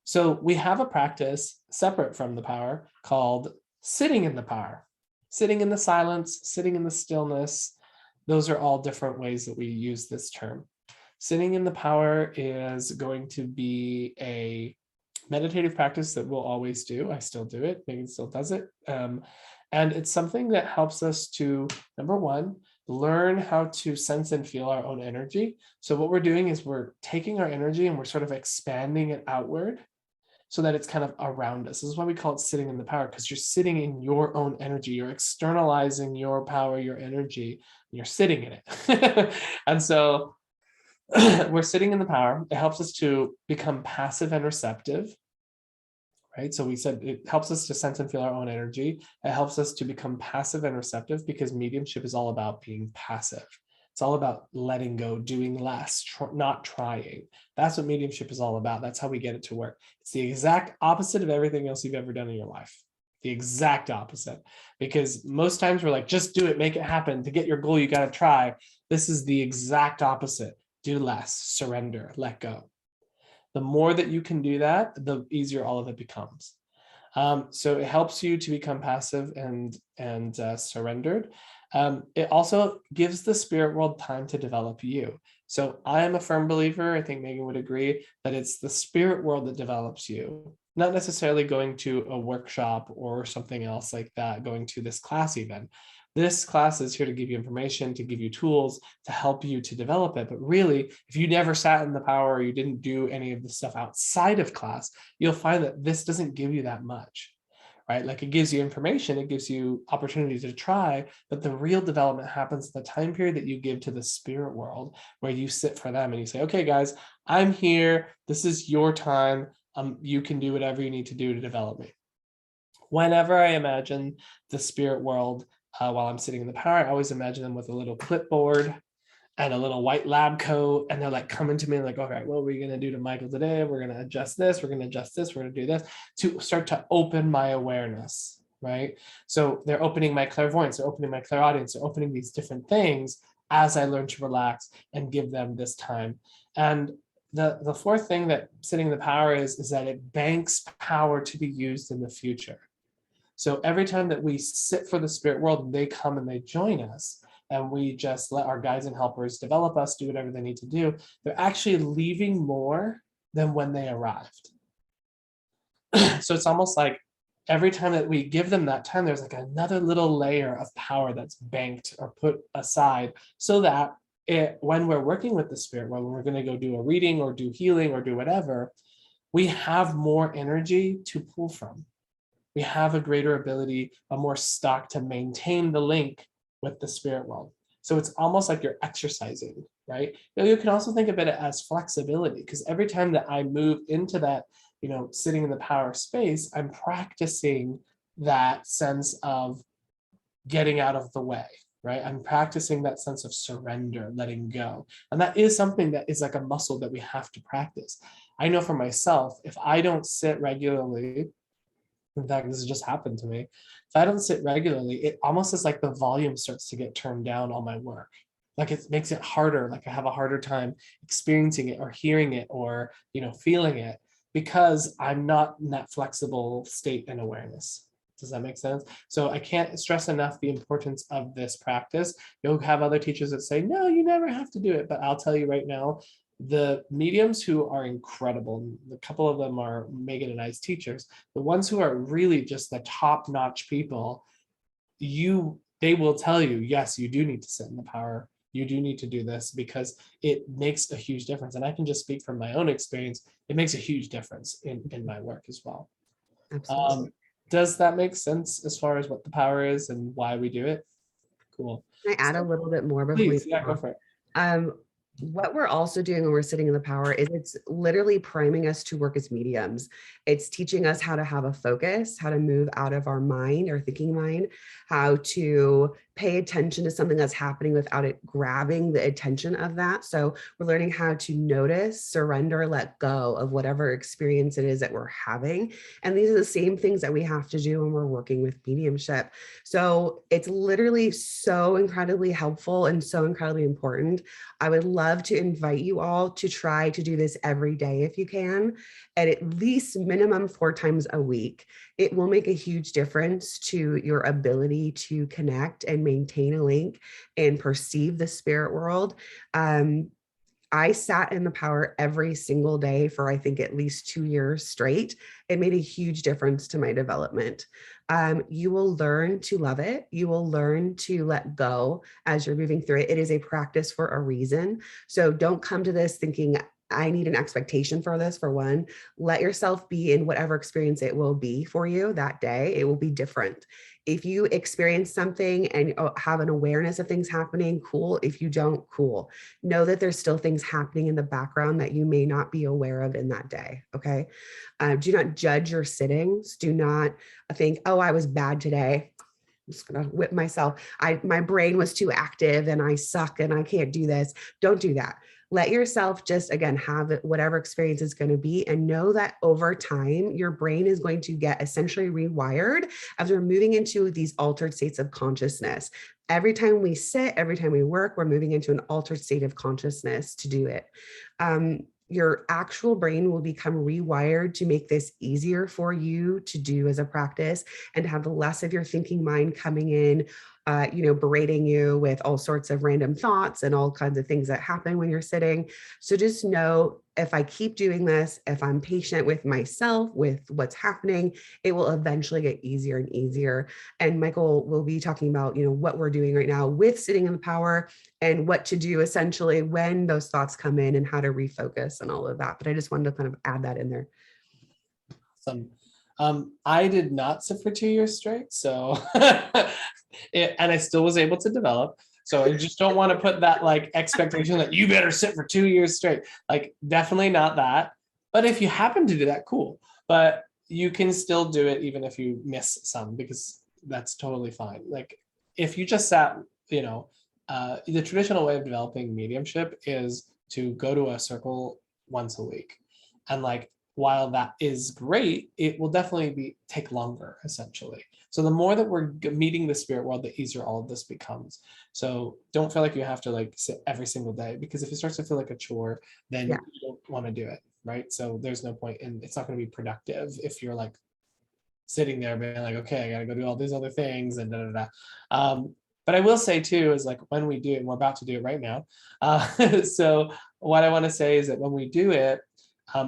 So we have a practice separate from the power called sitting in the power, sitting in the silence, sitting in the stillness. Those are all different ways that we use this term. Sitting in the power is going to be a meditative practice that we'll always do. I still do it. Megan still does it. And it's something that helps us to, number one, learn how to sense and feel our own energy. So what we're doing is we're taking our energy and we're sort of expanding it outward so that it's kind of around us. This is why we call it sitting in the power, because you're sitting in your own energy. You're externalizing your power, your energy, and you're sitting in it. And so we're sitting in the power. It helps us to become passive and receptive, right? So we said it helps us to sense and feel our own energy. It helps us to become passive and receptive, because mediumship is all about being passive. It's all about letting go, doing less, not trying. That's what mediumship is all about. That's how we get it to work. It's the exact opposite of everything else you've ever done in your life. The exact opposite. Because most times we're like, just do it, make it happen. To get your goal, you got to try. This is the exact opposite. Do less, surrender, let go. The more that you can do that, the easier all of it becomes. So it helps you to become passive and surrendered. It also gives the spirit world time to develop you. So I am a firm believer, I think Megan would agree, that it's the spirit world that develops you, not necessarily going to a workshop or something else like that, going to this class even. This class is here to give you information, to give you tools, to help you to develop it. But really, if you never sat in the power, or you didn't do any of the stuff outside of class, you'll find that this doesn't give you that much, right? Like it gives you information, it gives you opportunity to try, but the real development happens in the time period that you give to the spirit world, where you sit for them and you say, okay, guys, I'm here. This is your time. You can do whatever you need to do to develop me. Whenever I imagine the spirit world, while I'm sitting in the power, I always imagine them with a little clipboard and a little white lab coat, and they're like coming to me like, all right, what are we going to do to Michael today? We're going to adjust this, we're going to adjust this, we're going to do this, to start to open my awareness, right? So they're opening my clairvoyance, they're opening my clairaudience, they're opening these different things as I learn to relax and give them this time. And the fourth thing that sitting in the power is that it banks power to be used in the future. So every time that we sit for the spirit world and they come and they join us, and we just let our guides and helpers develop us, do whatever they need to do, they're actually leaving more than when they arrived. So it's almost like every time that we give them that time, there's like another little layer of power that's banked or put aside, so that when we're working with the spirit, when we're going to go do a reading or do healing or do whatever, we have more energy to pull from. We have a greater ability, a more stock to maintain the link with the spirit world. So it's almost like you're exercising, right? You can also think of it as flexibility, because every time that I move into that, sitting in the power space, I'm practicing that sense of getting out of the way, right? I'm practicing that sense of surrender, letting go. And that is something that is like a muscle that we have to practice. I know for myself, if I don't sit regularly, in fact, this has just happened to me, if I don't sit regularly, it almost is like the volume starts to get turned down on my work. Like it makes it harder, like I have a harder time experiencing it or hearing it or, feeling it, because I'm not in that flexible state and awareness. Does that make sense? So I can't stress enough the importance of this practice. You'll have other teachers that say, no, you never have to do it. But I'll tell you right now, the mediums who are incredible, a couple of them are Megan and I's teachers, the ones who are really just the top-notch people, they will tell you, yes, you do need to sit in the power. You do need to do this, because it makes a huge difference. And I can just speak from my own experience. It makes a huge difference in my work as well. Absolutely. Does that make sense as far as what the power is and why we do it? Cool. Can I add a little bit more before Please, we yeah, go for it. What we're also doing when we're sitting in the power is it's literally priming us to work as mediums. It's teaching us how to have a focus, how to move out of our mind, our thinking mind, how to pay attention to something that's happening without it grabbing the attention of that. So we're learning how to notice, surrender, let go of whatever experience it is that we're having. And these are the same things that we have to do when we're working with mediumship. So it's literally so incredibly helpful and so incredibly important. I would love to invite you all to try to do this every day if you can, at least minimum 4 times a week. It will make a huge difference to your ability to connect and maintain a link and perceive the spirit world. I sat in the power every single day for, I think, at least 2 years straight. It made a huge difference to my development. You will learn to love it. You will learn to let go as you're moving through it. It is a practice for a reason. So don't come to this thinking, I need an expectation for this. For one, let yourself be in whatever experience it will be for you that day. It will be different. If you experience something and have an awareness of things happening, cool. If you don't, cool. Know that there's still things happening in the background that you may not be aware of in that day, okay? Do not judge your sittings. Do not think, oh, I was bad today. I'm just gonna whip myself. My brain was too active and I suck and I can't do this. Don't do that. Let yourself just, again, have whatever experience is going to be, and know that over time, your brain is going to get essentially rewired as we're moving into these altered states of consciousness. Every time we sit, every time we work, we're moving into an altered state of consciousness to do it. Your actual brain will become rewired to make this easier for you to do as a practice, and to have less of your thinking mind coming in, berating you with all sorts of random thoughts and all kinds of things that happen when you're sitting. So just know, if I keep doing this, if I'm patient with myself, with what's happening, it will eventually get easier and easier. And Michael will be talking about, what we're doing right now with sitting in the power and what to do essentially when those thoughts come in and how to refocus and all of that. But I just wanted to kind of add that in there. Awesome. I did not sit for 2 years straight, so and I still was able to develop. So I just don't want to put that like expectation that you better sit for 2 years straight. Like, definitely not that. But if you happen to do that, cool. But you can still do it even if you miss some, because that's totally fine. Like, if you just sat, the traditional way of developing mediumship is to go to a circle once a week. And like, while that is great, it will definitely take longer, essentially. So the more that we're meeting the spirit world, the easier all of this becomes. So don't feel like you have to like sit every single day, because if it starts to feel like a chore, then Yeah. you don't want to do it, right? So there's no point, and it's not going to be productive if you're like sitting there being like, okay, I gotta go do all these other things and da da da. But I will say too, is like when we do it, and we're about to do it right now. So what I want to say is that when we do it,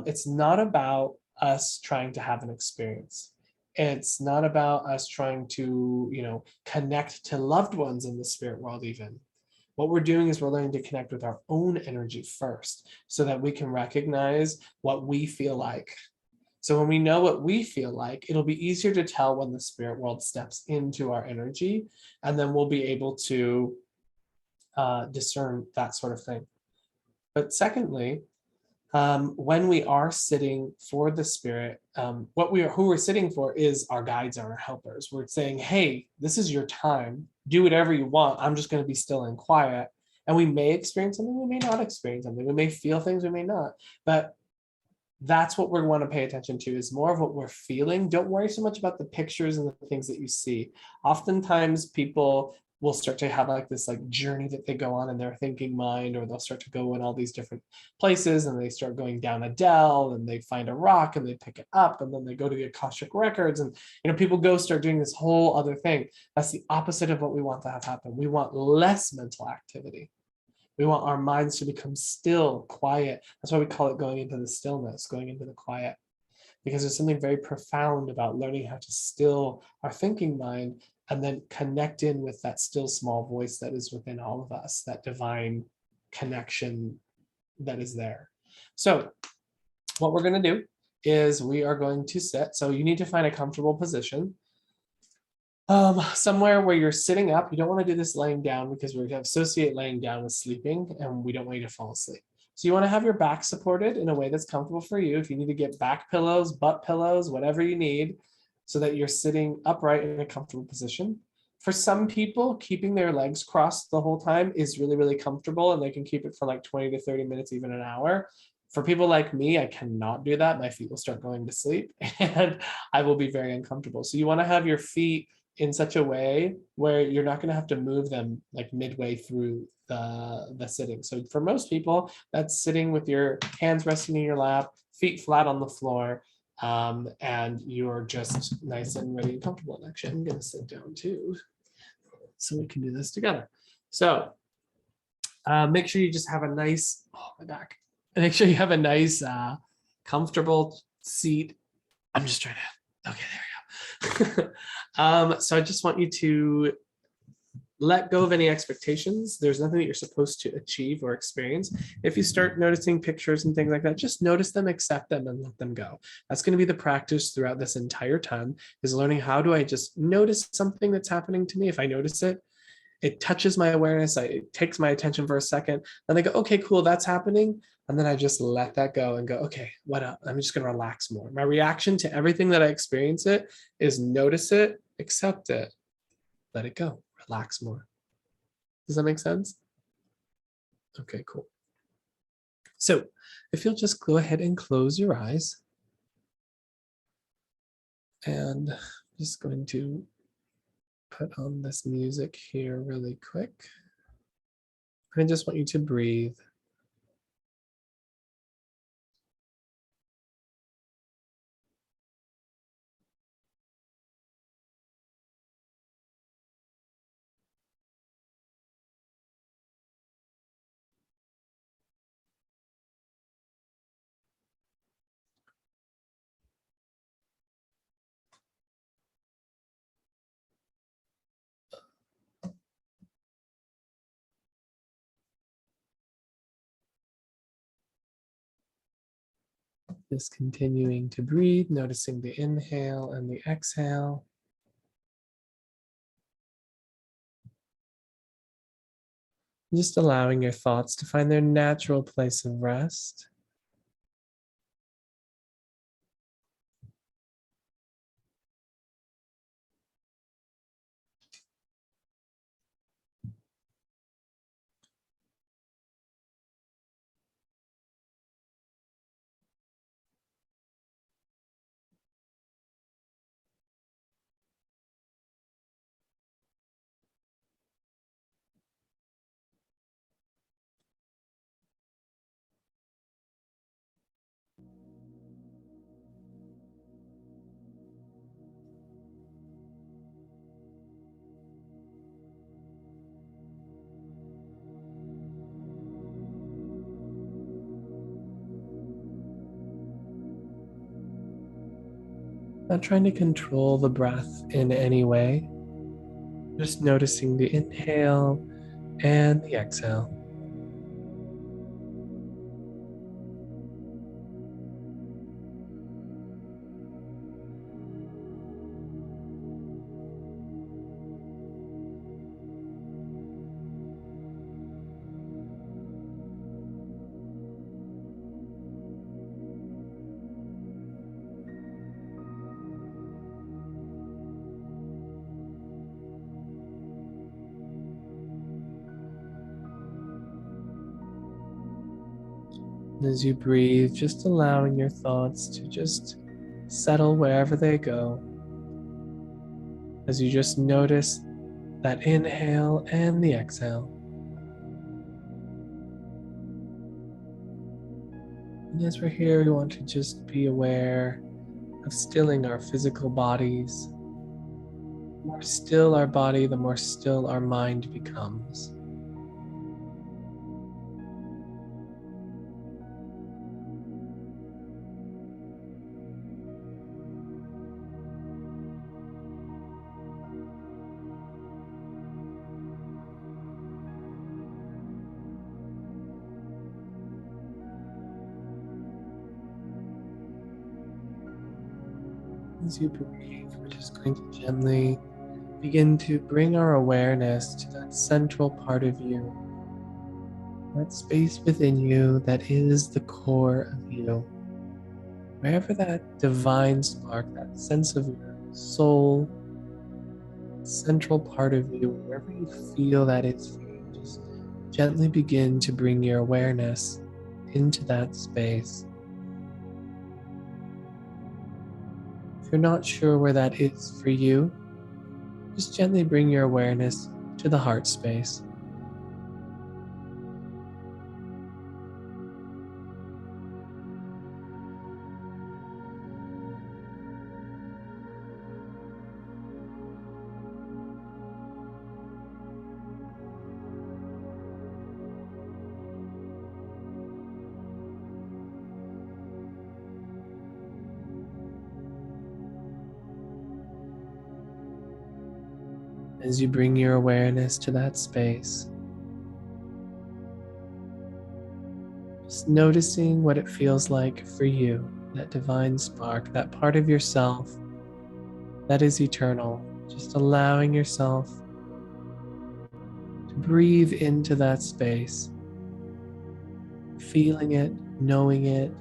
it's not about us trying to have an experience. It's not about us trying to, connect to loved ones in the spirit world even. What we're doing is we're learning to connect with our own energy first, so that we can recognize what we feel like. So when we know what we feel like, it'll be easier to tell when the spirit world steps into our energy, and then we'll be able to discern that sort of thing. But secondly, when we are sitting for the spirit, who we're sitting for is our guides and our helpers. We're saying, hey, this is your time. Do whatever you want. I'm just going to be still and quiet. And we may experience something, we may not experience something. We may feel things, we may not. But that's what we want to pay attention to, is more of what we're feeling. Don't worry so much about the pictures and the things that you see. Oftentimes people will start to have like this like journey that they go on in their thinking mind, or they'll start to go in all these different places, and they start going down a dell and they find a rock and they pick it up, and then they go to the Akashic records, and people go start doing this whole other thing. That's the opposite of what we want to have happen. We want less mental activity. We want our minds to become still, quiet. That's why we call it going into the stillness, going into the quiet, because there's something very profound about learning how to still our thinking mind and then connect in with that still small voice that is within all of us, that divine connection that is there. So what we're going to do is we are going to sit. So you need to find a comfortable position. Somewhere where you're sitting up. You don't want to do this laying down, because we associate laying down with sleeping, and we don't want you to fall asleep. So you want to have your back supported in a way that's comfortable for you. If you need to get back pillows, butt pillows, whatever you need, so that you're sitting upright in a comfortable position. For some people, keeping their legs crossed the whole time is really, really comfortable, and they can keep it for like 20 to 30 minutes, even an hour. For people like me, I cannot do that. My feet will start going to sleep and I will be very uncomfortable. So you want to have your feet in such a way where you're not going to have to move them like midway through the sitting. So for most people, that's sitting with your hands resting in your lap, feet flat on the floor, and you're just nice and ready and comfortable. And actually, I'm going to sit down too, so we can do this together. So make sure you just have a nice, my back. Make sure you have a nice, comfortable seat. I'm just trying to, okay, there we go. So I just want you to let go of any expectations. There's nothing that you're supposed to achieve or experience. If you start noticing pictures and things like that, just notice them, accept them, and let them go. That's going to be the practice throughout this entire time, is learning how do I just notice something that's happening to me. If I notice it, it touches my awareness, it takes my attention for a second, then I go, okay, cool, that's happening. And then I just let that go and go, okay, what up? I'm just going to relax more. My reaction to everything that I experience it is notice it, accept it, let it go, relax more. Does that make sense? Okay, cool. So if you'll just go ahead and close your eyes. And I'm just going to put on this music here really quick. I just want you to breathe. Just continuing to breathe, noticing the inhale and the exhale. Just allowing your thoughts to find their natural place of rest. Not trying to control the breath in any way, just noticing the inhale and the exhale. And as you breathe, just allowing your thoughts to just settle wherever they go. As you just notice that inhale and the exhale. And as we're here, we want to just be aware of stilling our physical bodies. The more still our body, the more still our mind becomes. As you breathe, we're just going to gently begin to bring our awareness to that central part of you, that space within you that is the core of you. Wherever that divine spark, that sense of your soul, central part of you, wherever you feel that is for you, just gently begin to bring your awareness into that space. If you're not sure where that is for you, just gently bring your awareness to the heart space. As you bring your awareness to that space, just noticing what it feels like for you, that divine spark, that part of yourself that is eternal, just allowing yourself to breathe into that space, feeling it, knowing it.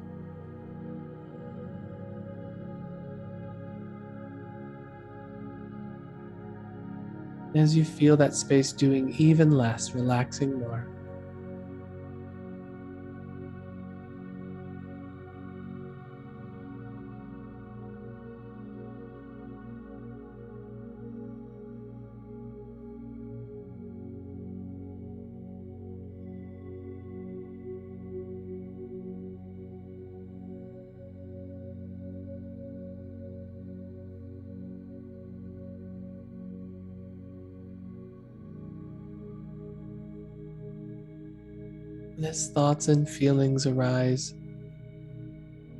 As you feel that space doing even less, relaxing more. And as thoughts and feelings arise,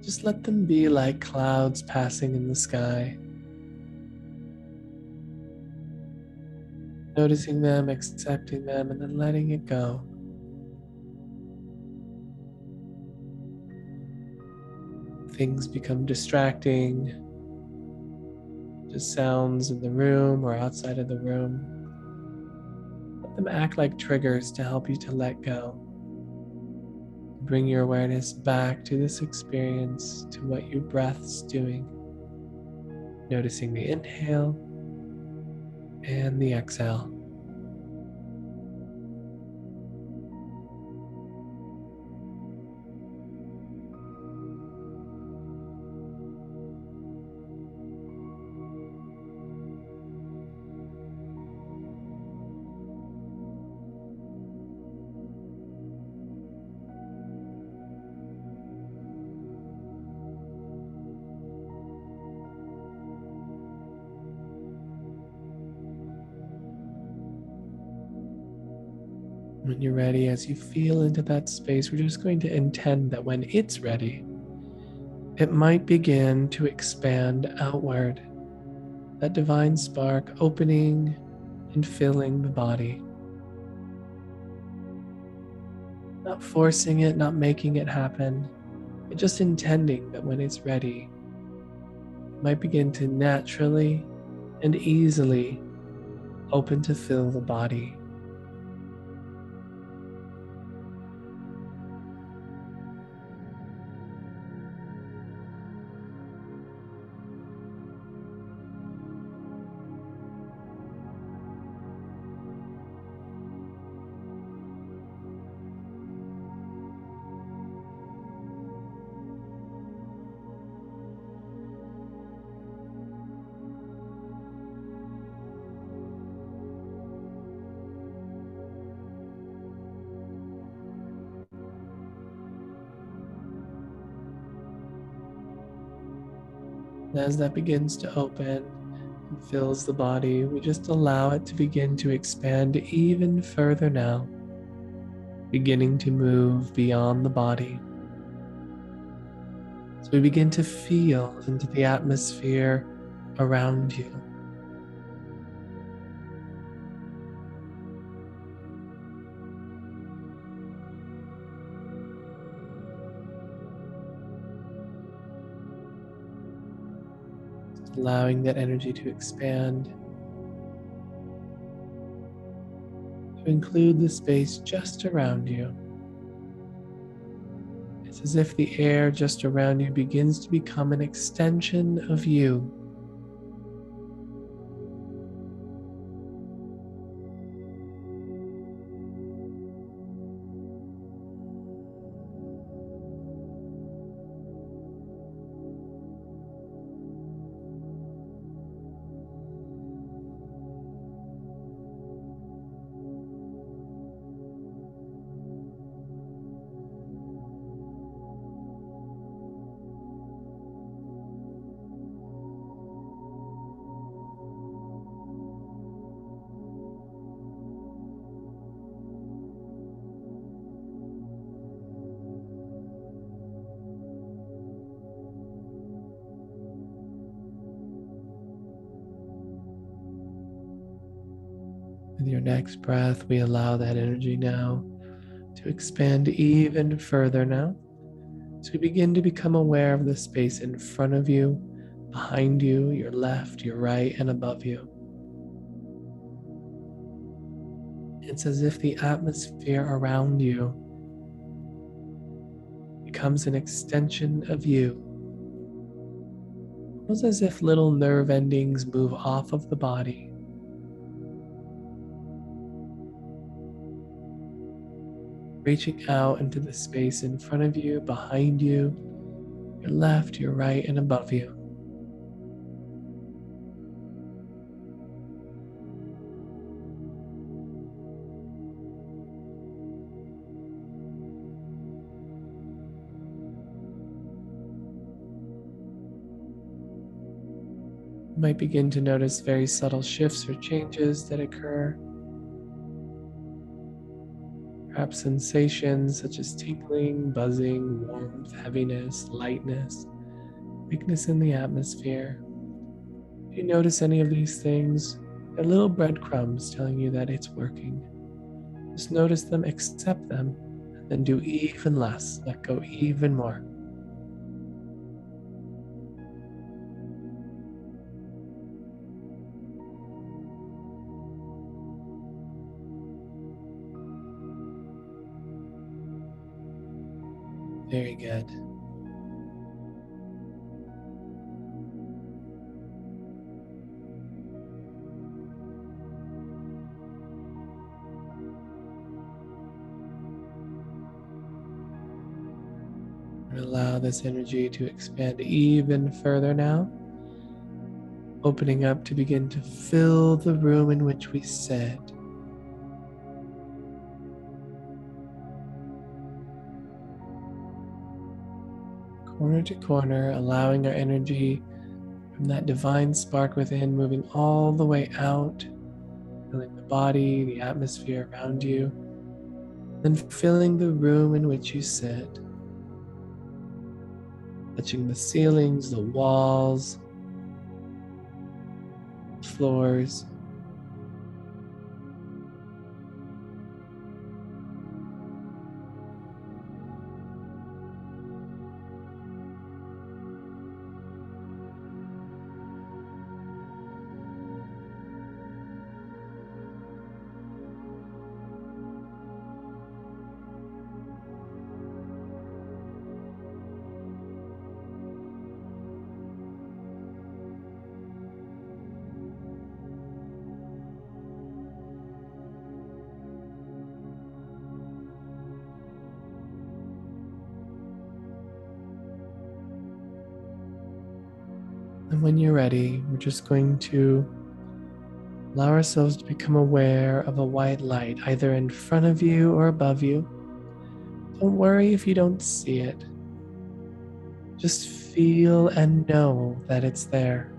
just let them be like clouds passing in the sky. Noticing them, accepting them, and then letting it go. Things become distracting, just sounds in the room or outside of the room. Let them act like triggers to help you to let go. Bring your awareness back to this experience, to what your breath's doing. Noticing the inhale and the exhale. When you're ready, as you feel into that space, we're just going to intend that when it's ready, it might begin to expand outward, that divine spark opening and filling the body. Not forcing it, not making it happen, but just intending that when it's ready, it might begin to naturally and easily open to fill the body. And as that begins to open and fills the body, we just allow it to begin to expand even further now, beginning to move beyond the body. So we begin to feel into the atmosphere around you. Allowing that energy to expand, to include the space just around you. It's as if the air just around you begins to become an extension of you. With your next breath, we allow that energy now to expand even further now. So we begin to become aware of the space in front of you, behind you, your left, your right, and above you. It's as if the atmosphere around you becomes an extension of you. Almost as if little nerve endings move off of the body, reaching out into the space in front of you, behind you, your left, your right, and above you. You might begin to notice very subtle shifts or changes that occur. Perhaps sensations such as tingling, buzzing, warmth, heaviness, lightness, weakness in the atmosphere. If you notice any of these things, they're little breadcrumbs telling you that it's working. Just notice them, accept them, and then do even less, let go even more. Very good. And allow this energy to expand even further now, opening up to begin to fill the room in which we sit. Corner to corner, allowing our energy from that divine spark within, moving all the way out, filling the body, the atmosphere around you, then filling the room in which you sit. touching the ceilings, the walls, floors. And when you're ready, we're just going to allow ourselves to become aware of a white light, either in front of you or above you. Don't worry if you don't see it. Just feel and know that it's there.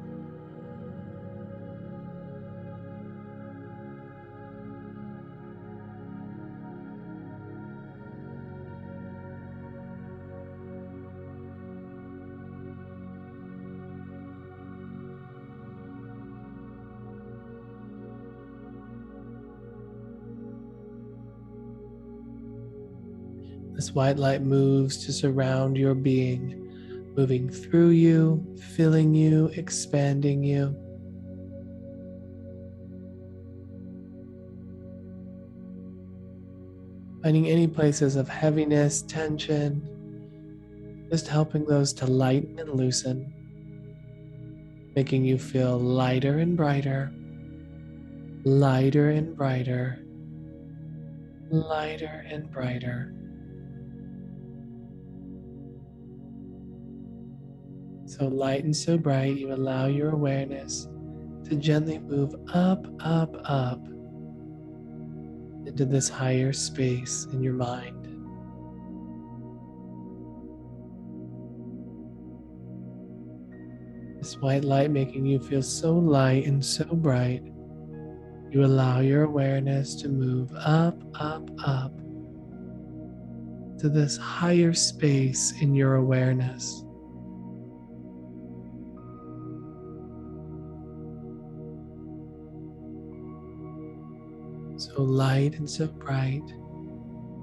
This white light moves to surround your being, moving through you, filling you, expanding you. Finding any places of heaviness, tension, just helping those to lighten and loosen, making you feel lighter and brighter, lighter and brighter, lighter and brighter. So light and so bright, you allow your awareness to gently move up, up, up into this higher space in your mind. This white light making you feel so light and so bright, you allow your awareness to move up, up, up to this higher space in your awareness. So light and so bright,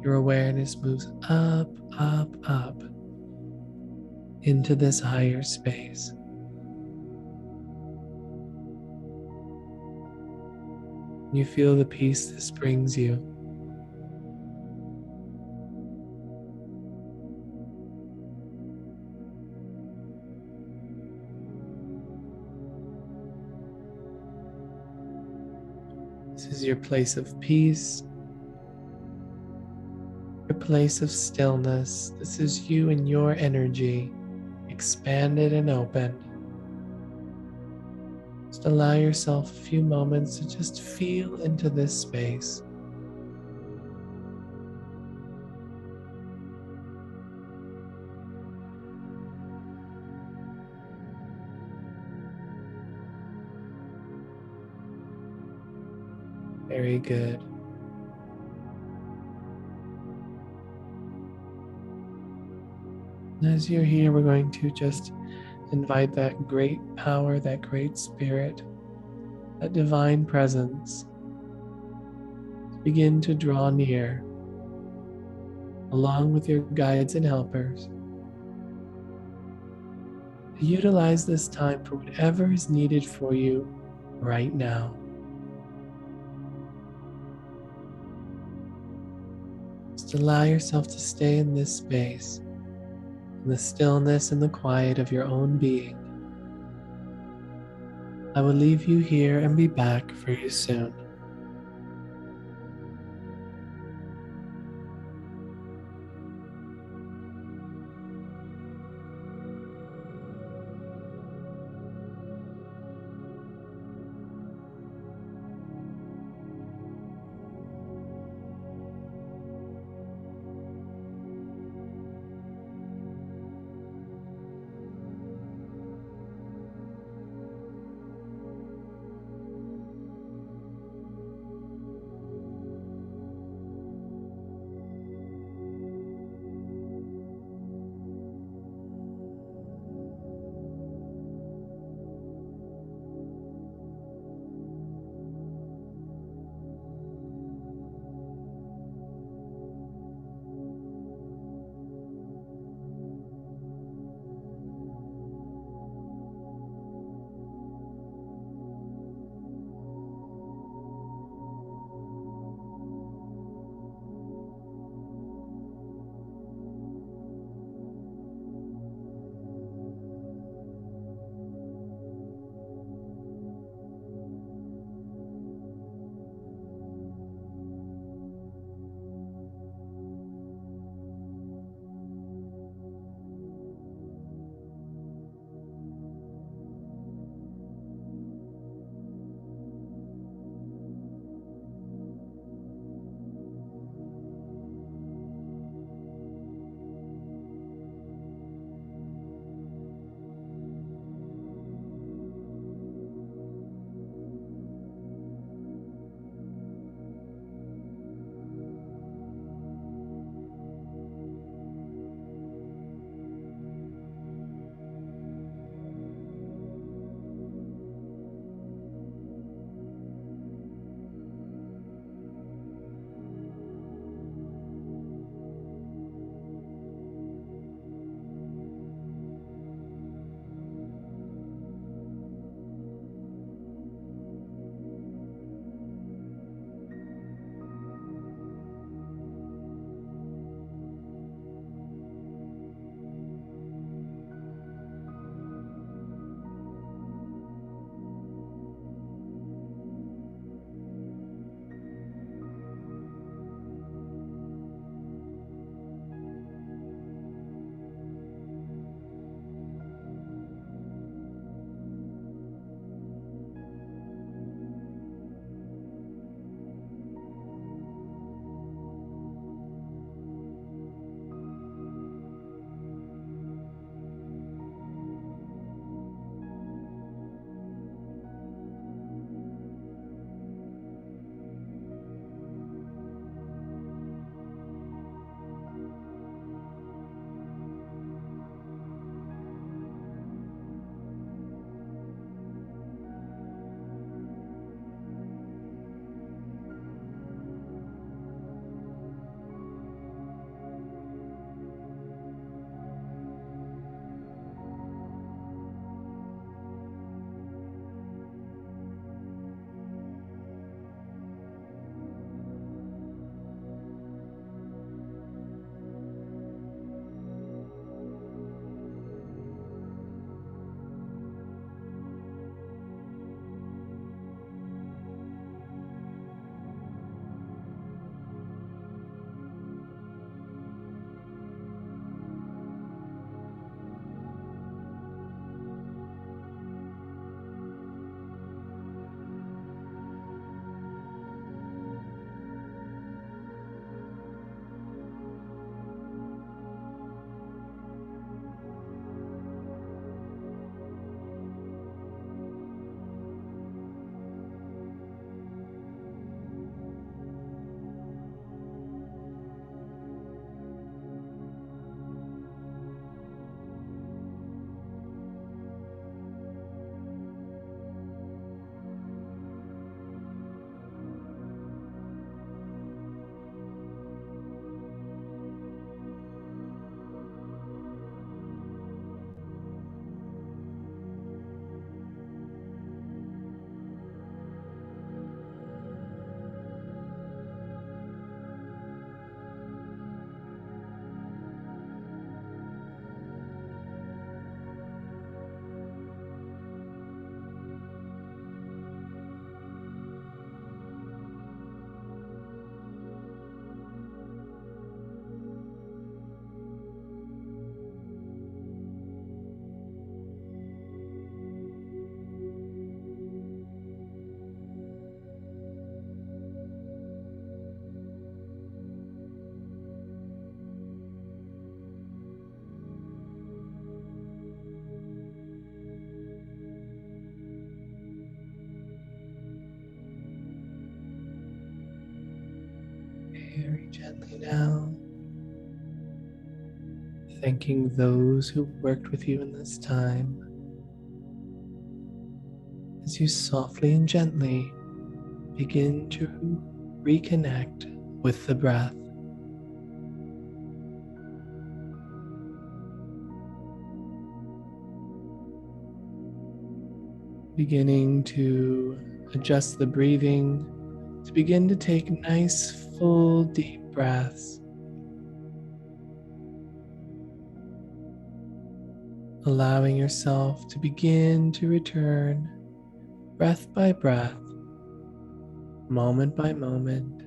your awareness moves up, up, up into this higher space. You feel the peace this brings you. This is your place of peace, your place of stillness. This is you and your energy, expanded and open. Just allow yourself a few moments to just feel into this space. Very good. And as you're here, we're going to just invite that great power, that great spirit, that divine presence to begin to draw near, along with your guides and helpers, to utilize this time for whatever is needed for you right now. Just allow yourself to stay in this space, in the stillness and the quiet of your own being. I will leave you here and be back for you soon. Very gently now. Thanking those who worked with you in this time. As you softly and gently begin to reconnect with the breath. Beginning to adjust the breathing, to begin to take nice, full, deep breaths. Allowing yourself to begin to return breath by breath, moment by moment,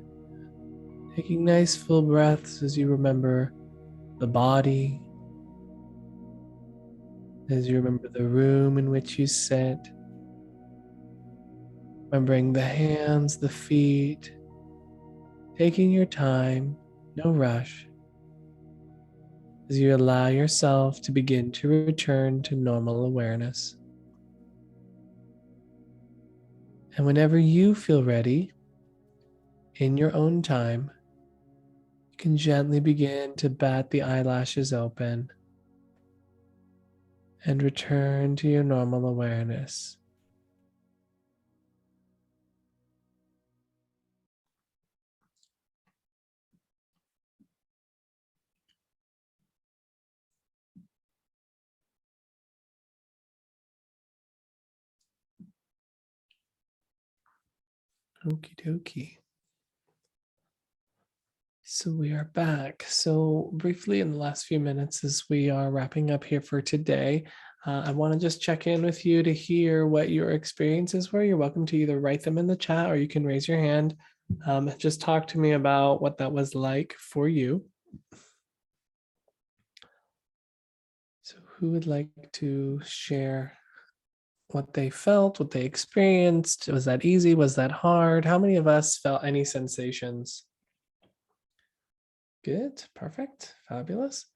taking nice full breaths as you remember the body, as you remember the room in which you sit, remembering the hands, the feet, taking your time, no rush, as you allow yourself to begin to return to normal awareness. And whenever you feel ready, in your own time, you can gently begin to bat the eyelashes open and return to your normal awareness. Okie dokie. So we are back. So briefly in the last few minutes as we are wrapping up here for today, I want to just check in with you to hear what your experiences were. You're welcome to either write them in the chat or you can raise your hand. Just talk to me about what that was like for you. So who would like to share what they felt, what they experienced? Was that easy? Was that hard? How many of us felt any sensations? Good, perfect, fabulous.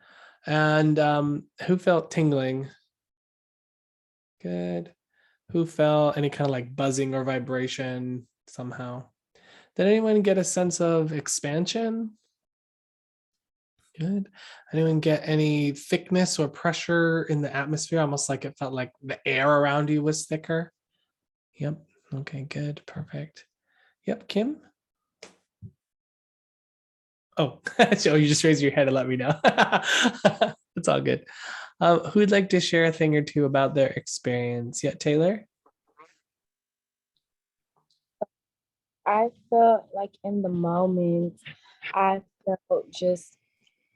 And who felt tingling? Good. Who felt any kind of like buzzing or vibration somehow? Did anyone get a sense of expansion? Good. Anyone get any thickness or pressure in the atmosphere? Almost like it felt like the air around you was thicker. Yep. Okay, good, perfect. Yep, Kim? Oh, so you just raise your head and let me know. It's all good. Who'd like to share a thing or two about their experience? Yeah, Taylor? I felt like in the moment, I felt just,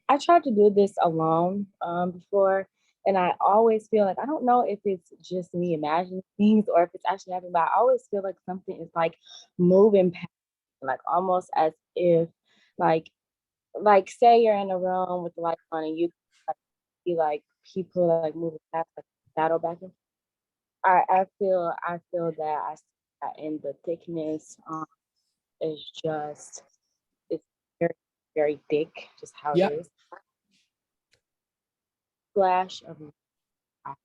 I tried to do this alone before, and I always feel like, I don't know if it's just me imagining things or if it's actually happening, but I always feel like something is like moving past, like almost as if like say you're in a room with the lights on and you like, see like people like moving past like shadow back and forth. I feel that I see that in the thickness is just it's very very thick, just how Yeah. it is. Flash of I have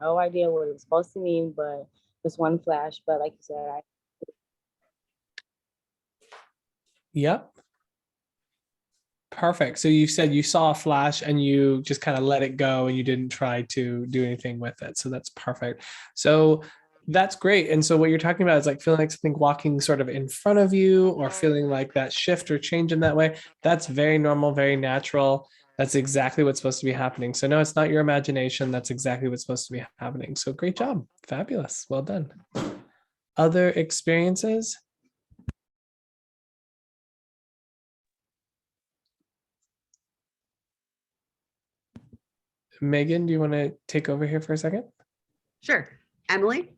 no idea what it was supposed to mean, but just one flash. But like you said, Yep. Perfect. So you said you saw a flash and you just kind of let it go and you didn't try to do anything with it. So that's perfect. So that's great. And so what you're talking about is like feeling like something walking sort of in front of you or feeling like that shift or change in that way. That's very normal, very natural. That's exactly what's supposed to be happening. So no, it's not your imagination. That's exactly what's supposed to be happening. So great job. Fabulous. Well done. Other experiences? Megan, do you want to take over here for a second? Sure. Emily?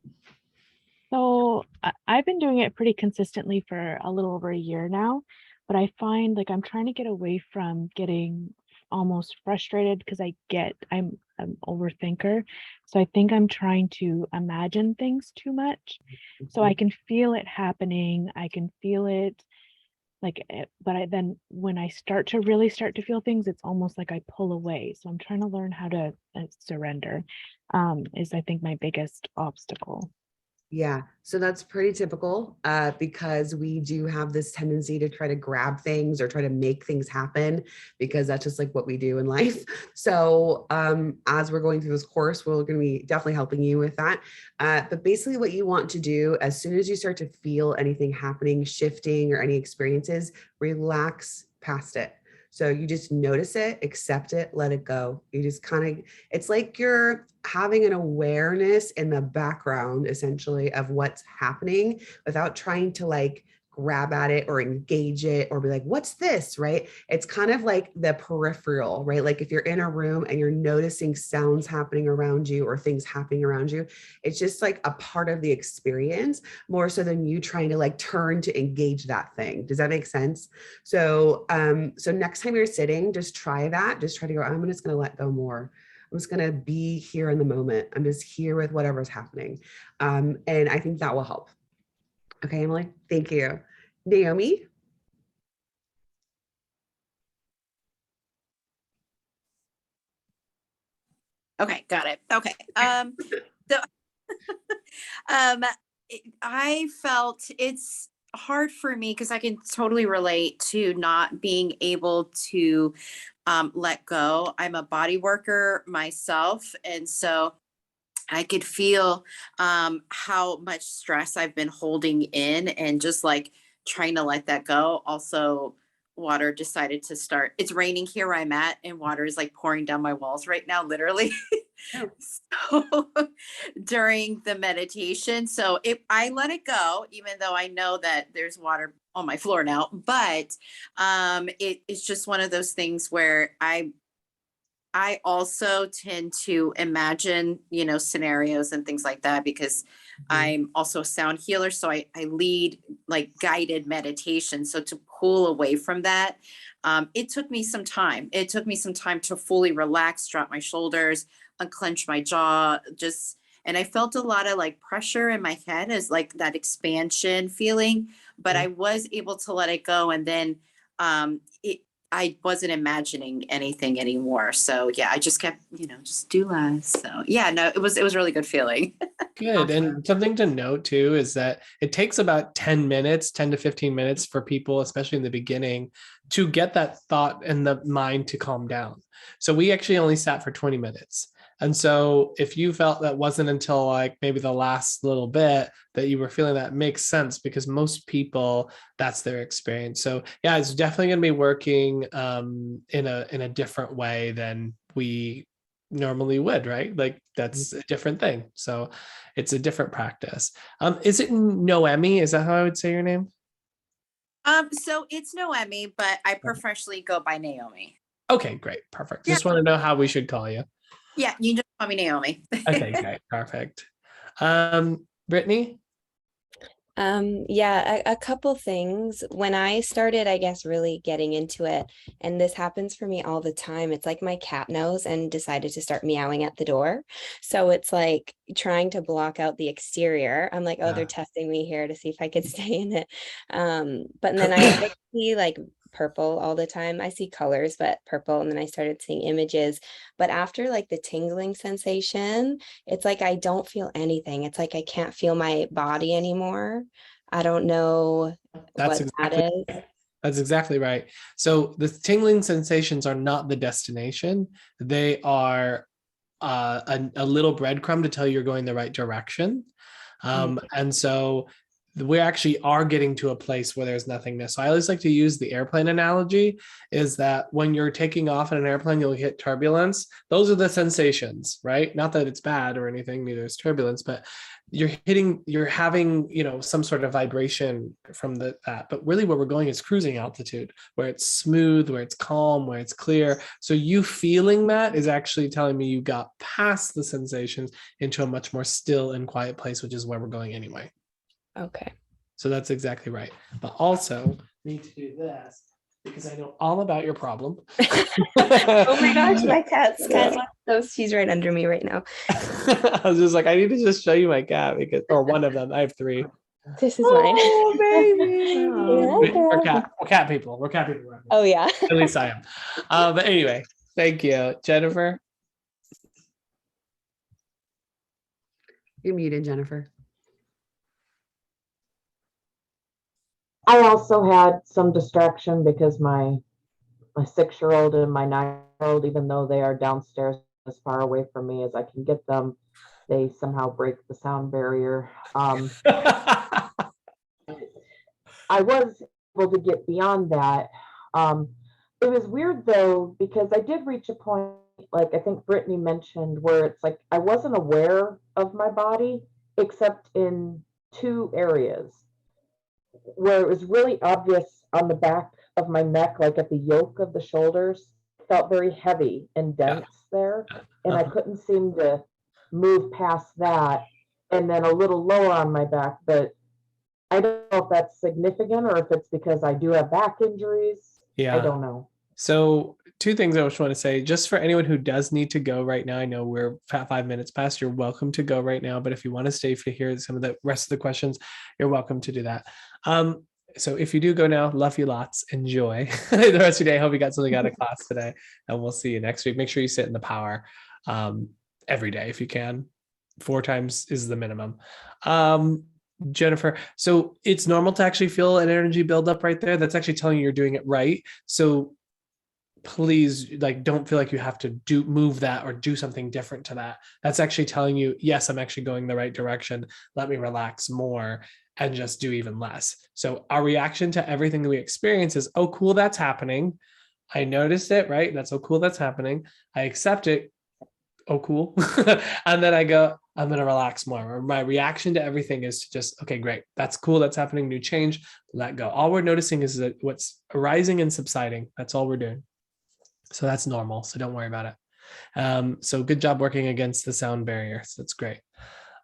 So I've been doing it pretty consistently for a little over a year now, but I find like I'm trying to get away from getting almost frustrated because I'm an overthinker. So I think I'm trying to imagine things too much. So I can feel it happening. I can feel it but then when I start to feel things, it's almost like I pull away. So I'm trying to learn how to surrender is I think my biggest obstacle. Yeah, so that's pretty typical because we do have this tendency to try to grab things or try to make things happen because that's just like what we do in life. So as we're going through this course, we're going to be definitely helping you with that. But basically what you want to do as soon as you start to feel anything happening, shifting or any experiences, relax past it. So you just notice it, accept it, let it go. You just kind of, it's like you're having an awareness in the background, essentially, of what's happening without trying to like grab at it or engage it or be like, what's this, right? It's kind of like the peripheral, right? Like if you're in a room and you're noticing sounds happening around you or things happening around you, it's just like a part of the experience more so than you trying to like turn to engage that thing. Does that make sense? So, so next time you're sitting, just try that. Just try to go, I'm just going to let go more. I'm just going to be here in the moment. I'm just here with whatever's happening. And I think that will help. Okay, Emily, thank you. Naomi? Okay, got it. Okay. So I felt it's hard for me because I can totally relate to not being able to let go. I'm a body worker myself, and so I could feel how much stress I've been holding in and just like trying to let that go. Also, water decided to start. It's raining here where I'm at, and water is like pouring down my walls right now, literally. So during the meditation, so I let it go, even though I know that there's water on my floor now, but it's just one of those things where I also tend to imagine, scenarios and things like that because I'm also a sound healer. So I lead like guided meditation. So to pull away from that, it took me some time. It took me some time to fully relax, drop my shoulders, unclench my jaw, and I felt a lot of like pressure in my head as like that expansion feeling, but I was able to let it go. And then I wasn't imagining anything anymore. So yeah, I just kept, just do less. So yeah, no, it was a really good feeling. Good. And something to note too is that it takes about 10 to 15 minutes for people, especially in the beginning, to get that thought and the mind to calm down. So we actually only sat for 20 minutes. And so if you felt that wasn't until like maybe the last little bit that you were feeling, that makes sense because most people, that's their experience. So yeah, it's definitely going to be working in a different way than we normally would, right? Like that's a different thing. So it's a different practice. Is it Noemi? Is that how I would say your name? So it's Noemi, but I professionally go by Naomi. Okay, great. Perfect. Just want to know how we should call you. Yeah, you just call me Naomi. Okay, great. Perfect. Brittany? Yeah, a couple things. When I started, I guess, really getting into it, and this happens for me all the time, it's like my cat knows and decided to start meowing at the door. So it's like trying to block out the exterior. I'm like, oh, they're testing me here to see if I could stay in it. But then I see like purple all the time. I see colors, but purple. And then I started seeing images. But after like the tingling sensation, it's like I don't feel anything. It's like I can't feel my body anymore. I don't know what that is. That's exactly right. So the tingling sensations are not the destination. They are a little breadcrumb to tell you you're going the right direction. And so we actually are getting to a place where there's nothingness. So I always like to use the airplane analogy is that when you're taking off in an airplane, you'll hit turbulence. Those are the sensations, right? Not that it's bad or anything, neither is turbulence, but you're having, some sort of vibration from that. But really where we're going is cruising altitude, where it's smooth, where it's calm, where it's clear. So you feeling that is actually telling me you got past the sensations into a much more still and quiet place, which is where we're going anyway. Okay. So that's exactly right. But also need to do this because I know all about your problem. Oh my gosh, my cat's she's right under me right now. I was just like, I need to just show you my cat or one of them. I have 3. This is mine. Oh, baby. We're cat people. Oh yeah. At least I am. But anyway, thank you. Jennifer. You're muted, Jennifer. I also had some distraction because my 6-year-old and my 9-year-old, even though they are downstairs as far away from me as I can get them, they somehow break the sound barrier. I was able to get beyond that. It was weird though, because I did reach a point, like I think Brittany mentioned, where it's like I wasn't aware of my body except in 2 areas where it was really obvious on the back of my neck, like at the yoke of the shoulders, felt very heavy and dense there. And I couldn't seem to move past that. And then a little lower on my back, but I don't know if that's significant or if it's because I do have back injuries. Yeah. I don't know. So 2 things I just want to say, just for anyone who does need to go right now, I know we're 5 minutes past, you're welcome to go right now, but if you want to stay to hear some of the rest of the questions, you're welcome to do that. So if you do go now, love you lots, enjoy the rest of your day. I hope you got something out of class today, and we'll see you next week. Make sure you sit in the power every day if you can. 4 times is the minimum. Jennifer, so it's normal to actually feel an energy buildup right there. That's actually telling you you're doing it right. So please, like, don't feel like you have to move that or do something different to that. That's actually telling you, yes, I'm actually going the right direction. Let me relax more and just do even less. So our reaction to everything that we experience is, oh, cool, that's happening. I noticed it, right? That's so cool, that's happening. I accept it. Oh, cool. And then I go, I'm going to relax more. My reaction to everything is to just, okay, great. That's cool. That's happening. New change. Let go. All we're noticing is that what's arising and subsiding. That's all we're doing. So that's normal. So don't worry about it. So good job working against the sound barrier. So that's great.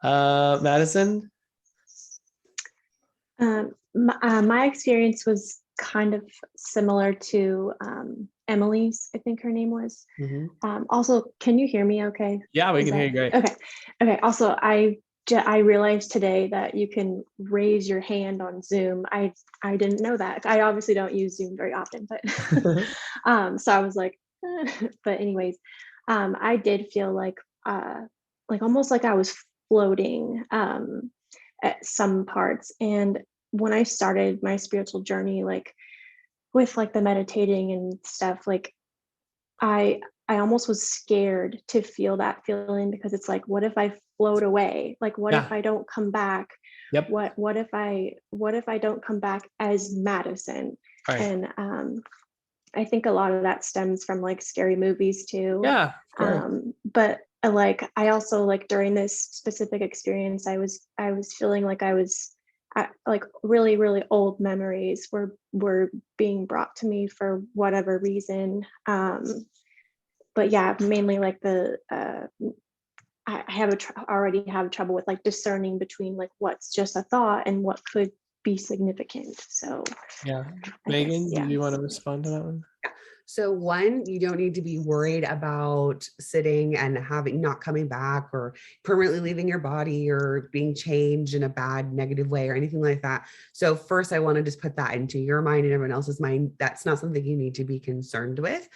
Madison? My experience was kind of similar to Emily's, I think her name was. Also, can you hear me okay? Yeah, we can hear you great. Okay. Also, I realized today that you can raise your hand on Zoom. I didn't know that. I obviously don't use Zoom very often, but so I was like, but anyways, I did feel like almost like I was floating at some parts. And when I started my spiritual journey, like with like the meditating and stuff, like I almost was scared to feel that feeling, because it's like, what if I float away? Like, what if I don't come back? Yep. What if I don't come back as Madison? Right. And I think a lot of that stems from like scary movies too. Yeah. But like I also, like during this specific experience, I was feeling like I was like really, really old memories were being brought to me for whatever reason. But yeah, mainly like I already have trouble with like discerning between like what's just a thought and what could be significant. So yeah. Megan, do you want to respond to that one? So 1, you don't need to be worried about sitting and not coming back or permanently leaving your body or being changed in a bad, negative way or anything like that. So first, I want to just put that into your mind and everyone else's mind. That's not something you need to be concerned with.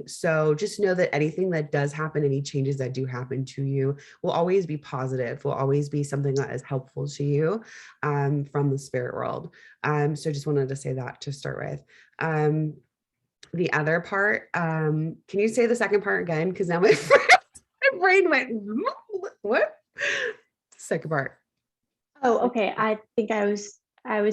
So just know that anything that does happen, any changes that do happen to you, will always be positive, will always be something that is helpful to you from the spirit world. So just wanted to say that to start with. The other part, can you say the second part again? Because now my brain went, what? Second part. Oh, okay. I think I was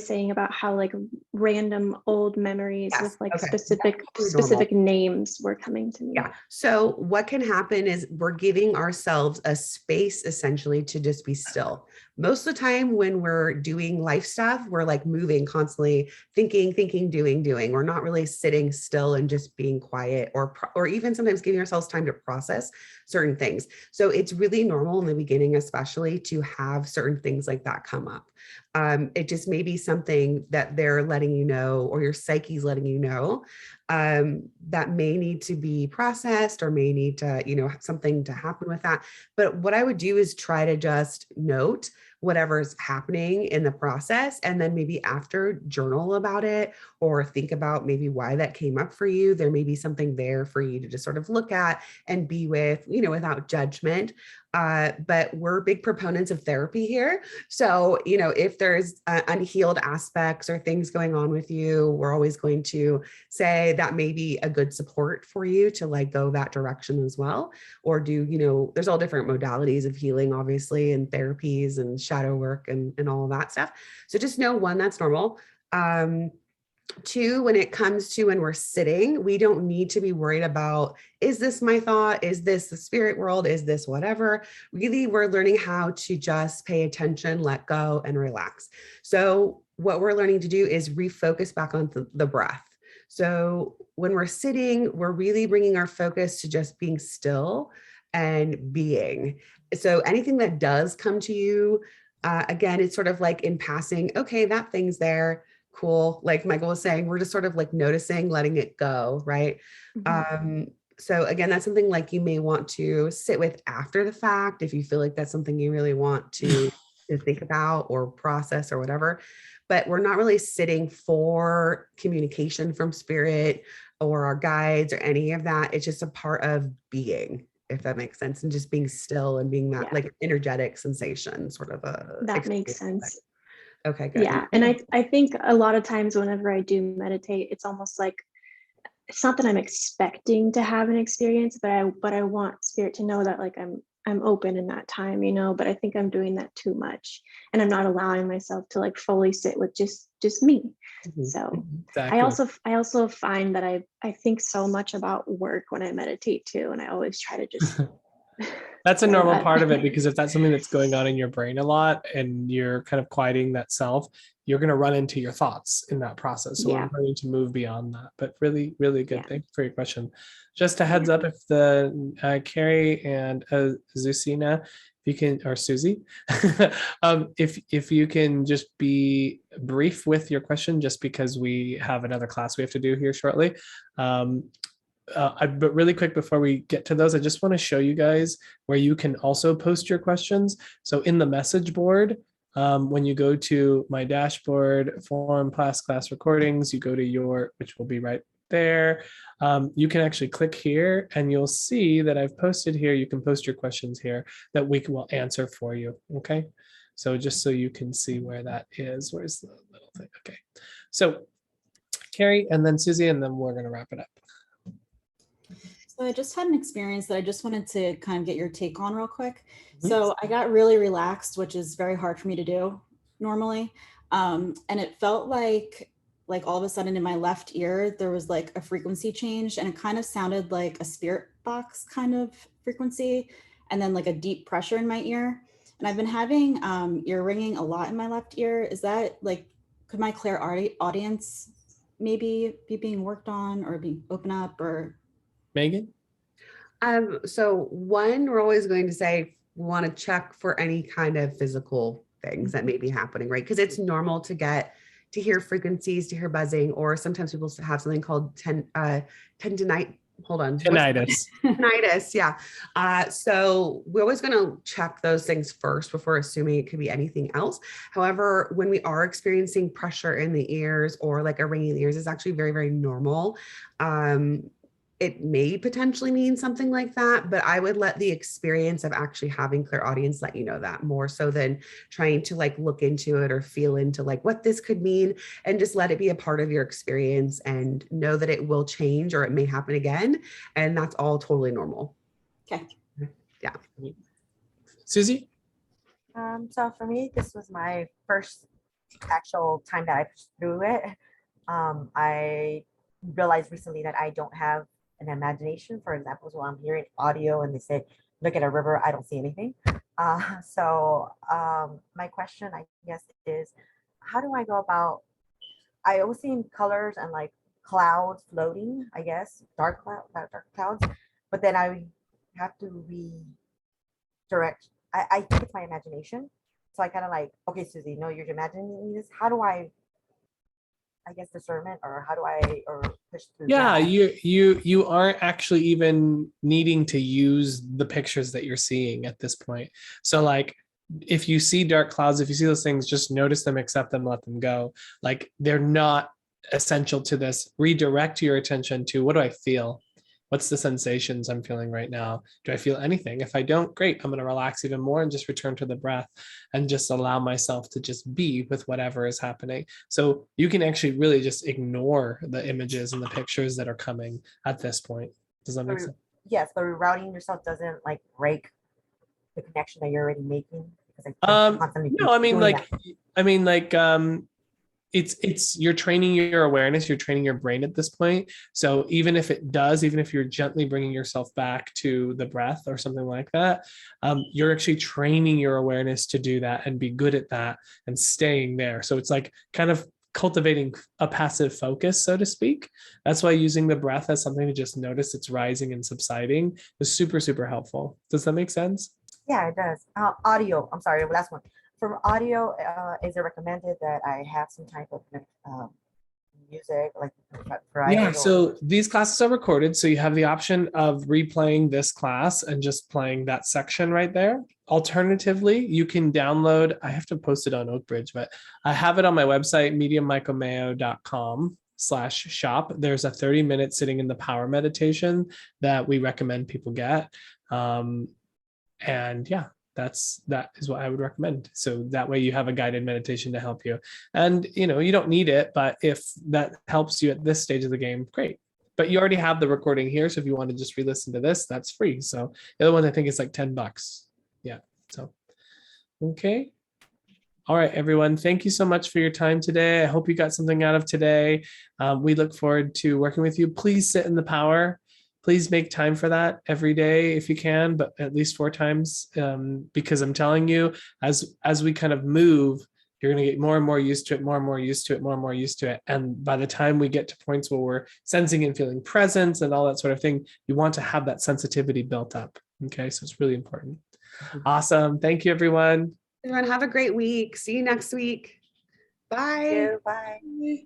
saying about how like random old memories with like specific names were coming to me. Yeah. So what can happen is we're giving ourselves a space essentially to just be still. Most of the time when we're doing life stuff, we're like moving constantly, thinking, doing. We're not really sitting still and just being quiet, or even sometimes giving ourselves time to process certain things. So it's really normal in the beginning, especially, to have certain things like that come up. It just may be something that they're letting you know, or your psyche's letting you know, that may need to be processed or may need to, something to happen with that. But what I would do is try to just note whatever's happening in the process. And then maybe after, journal about it or think about maybe why that came up for you. There may be something there for you to just sort of look at and be with, without judgment. But we're big proponents of therapy here. So, if there's unhealed aspects or things going on with you, we're always going to say that may be a good support for you to like go that direction as well. Or do, there's all different modalities of healing, obviously, and therapies and shadow work and all of that stuff. So just know, one, that's normal. Two, when it comes to when we're sitting, we don't need to be worried about, is this my thought? Is this the spirit world? Is this whatever? Really, we're learning how to just pay attention, let go, and relax. So what we're learning to do is refocus back on the breath. So when we're sitting, we're really bringing our focus to just being still and being. So anything that does come to you, again, it's sort of like in passing, okay, that thing's there. Cool. Like Michael was saying, we're just sort of like noticing, letting it go. Right. So again, that's something like you may want to sit with after the fact, if you feel like that's something you really want to think about or process or whatever. But we're not really sitting for communication from spirit or our guides or any of that. It's just a part of being, if that makes sense, and just being still and being that like energetic sensation sort of that makes sense. Okay, good. Yeah. And I think a lot of times whenever I do meditate, it's almost like, it's not that I'm expecting to have an experience, but I want spirit to know that like I'm open in that time, but I think I'm doing that too much. And I'm not allowing myself to like fully sit with just me. So Exactly. I also find that I think so much about work when I meditate too. And I always try to just That's a say normal that. part of it, because if that's something that's going on in your brain a lot and you're kind of quieting that self, you're going to run into your thoughts in that process. So Yeah. we're going to move beyond that. But really, really good. Thank you for your question. Just a heads up, if the Carrie and Zusina, if you can, or Susie, if you can just be brief with your question, just because we have another class we have to do here shortly. But really quick before we get to those, I just want to show you guys where you can also post your questions. So in the message board, when you go to my dashboard, forum, class recordings, you go to your, which will be right there. You can actually click here and you'll see that I've posted here. You can post your questions here that we will answer for you. Okay. So just so you can see where that is. Where's the little thing? Okay. So Carrie and then Susie, and then we're going to wrap it up. So I just had an experience that I just wanted to kind of get your take on real quick. So I got really relaxed, which is very hard for me to do normally. And it felt like all of a sudden in my left ear, there was like a frequency change, and it kind of sounded like a spirit box kind of frequency, and then like a deep pressure in my ear. And I've been having ear ringing a lot in my left ear. Is that like, could my clairaudience maybe be being worked on or be open up, or? Megan? So one, we're always going to say we want to check for any kind of physical things that may be happening, right? Because it's normal to hear frequencies, to hear buzzing, or sometimes people have something called tendinitis. Hold on. Tinnitus. Tinnitus, yeah. So we're always going to check those things first before assuming it could be anything else. However, when we are experiencing pressure in the ears or like a ringing in the ears, it's actually very, very normal. It may potentially mean something like that, but I would let the experience of actually having clairaudience let you know that, more so than trying to like look into it or feel into like what this could mean, and just let it be a part of your experience and know that it will change or it may happen again. And that's all totally normal. Okay. Yeah. Susie? So for me, this was my first actual time that I pushed through it. I realized recently that I don't have an imagination. For example, so I'm hearing audio and they say, look at a river, I don't see anything. My question, I guess, is how do I go about, I always see colors and like clouds floating, I guess, dark clouds, but then I have to redirect. I think it's my imagination. So I kind of like, okay, Susie, no, you're imagining this. How do I guess discernment, or how do I push through? Yeah, that? you aren't actually even needing to use the pictures that you're seeing at this point. So like if you see dark clouds, if you see those things, just notice them, accept them, let them go. Like they're not essential to this. Redirect your attention to, what do I feel? What's the sensations I'm feeling right now? Do I feel anything? If I don't, great. I'm going to relax even more and just return to the breath and just allow myself to just be with whatever is happening. So you can actually really just ignore the images and the pictures that are coming at this point. Does that make sense? Yes, but rerouting yourself doesn't like break the connection that you're already making. Because No, I mean like it's you're training your awareness, you're training your brain at this point. So even if you're gently bringing yourself back to the breath or something like that, you're actually training your awareness to do that and be good at that and staying there. So it's like kind of cultivating a passive focus, so to speak. That's why using the breath as something to just notice it's rising and subsiding is super, super helpful. Does that make sense? Yeah, it does. Audio. I'm sorry, the last one. For audio, is it recommended that I have some type of music, like Yeah, so these classes are recorded, so you have the option of replaying this class and just playing that section right there. Alternatively, you can download, I have to post it on Oakbridge, but I have it on my website, mediummichaelmayo.com/shop. There's a 30-minute sitting in the power meditation that we recommend people get. And yeah, that is what I would recommend. So that way you have a guided meditation to help you. And you don't need it, but if that helps you at this stage of the game, great. But you already have the recording here. So if you want to just re-listen to this, that's free. So the other one, I think is like $10. Yeah. So, okay. All right, everyone. Thank you so much for your time today. I hope you got something out of today. We look forward to working with you. Please sit in the power. Please make time for that every day if you can, but at least 4 times, because I'm telling you, as we kind of move, you're going to get more and more used to it, more and more used to it, more and more used to it. And by the time we get to points where we're sensing and feeling presence and all that sort of thing, you want to have that sensitivity built up. Okay, so it's really important. Awesome. Thank you, everyone. Everyone, have a great week. See you next week. Bye. Bye.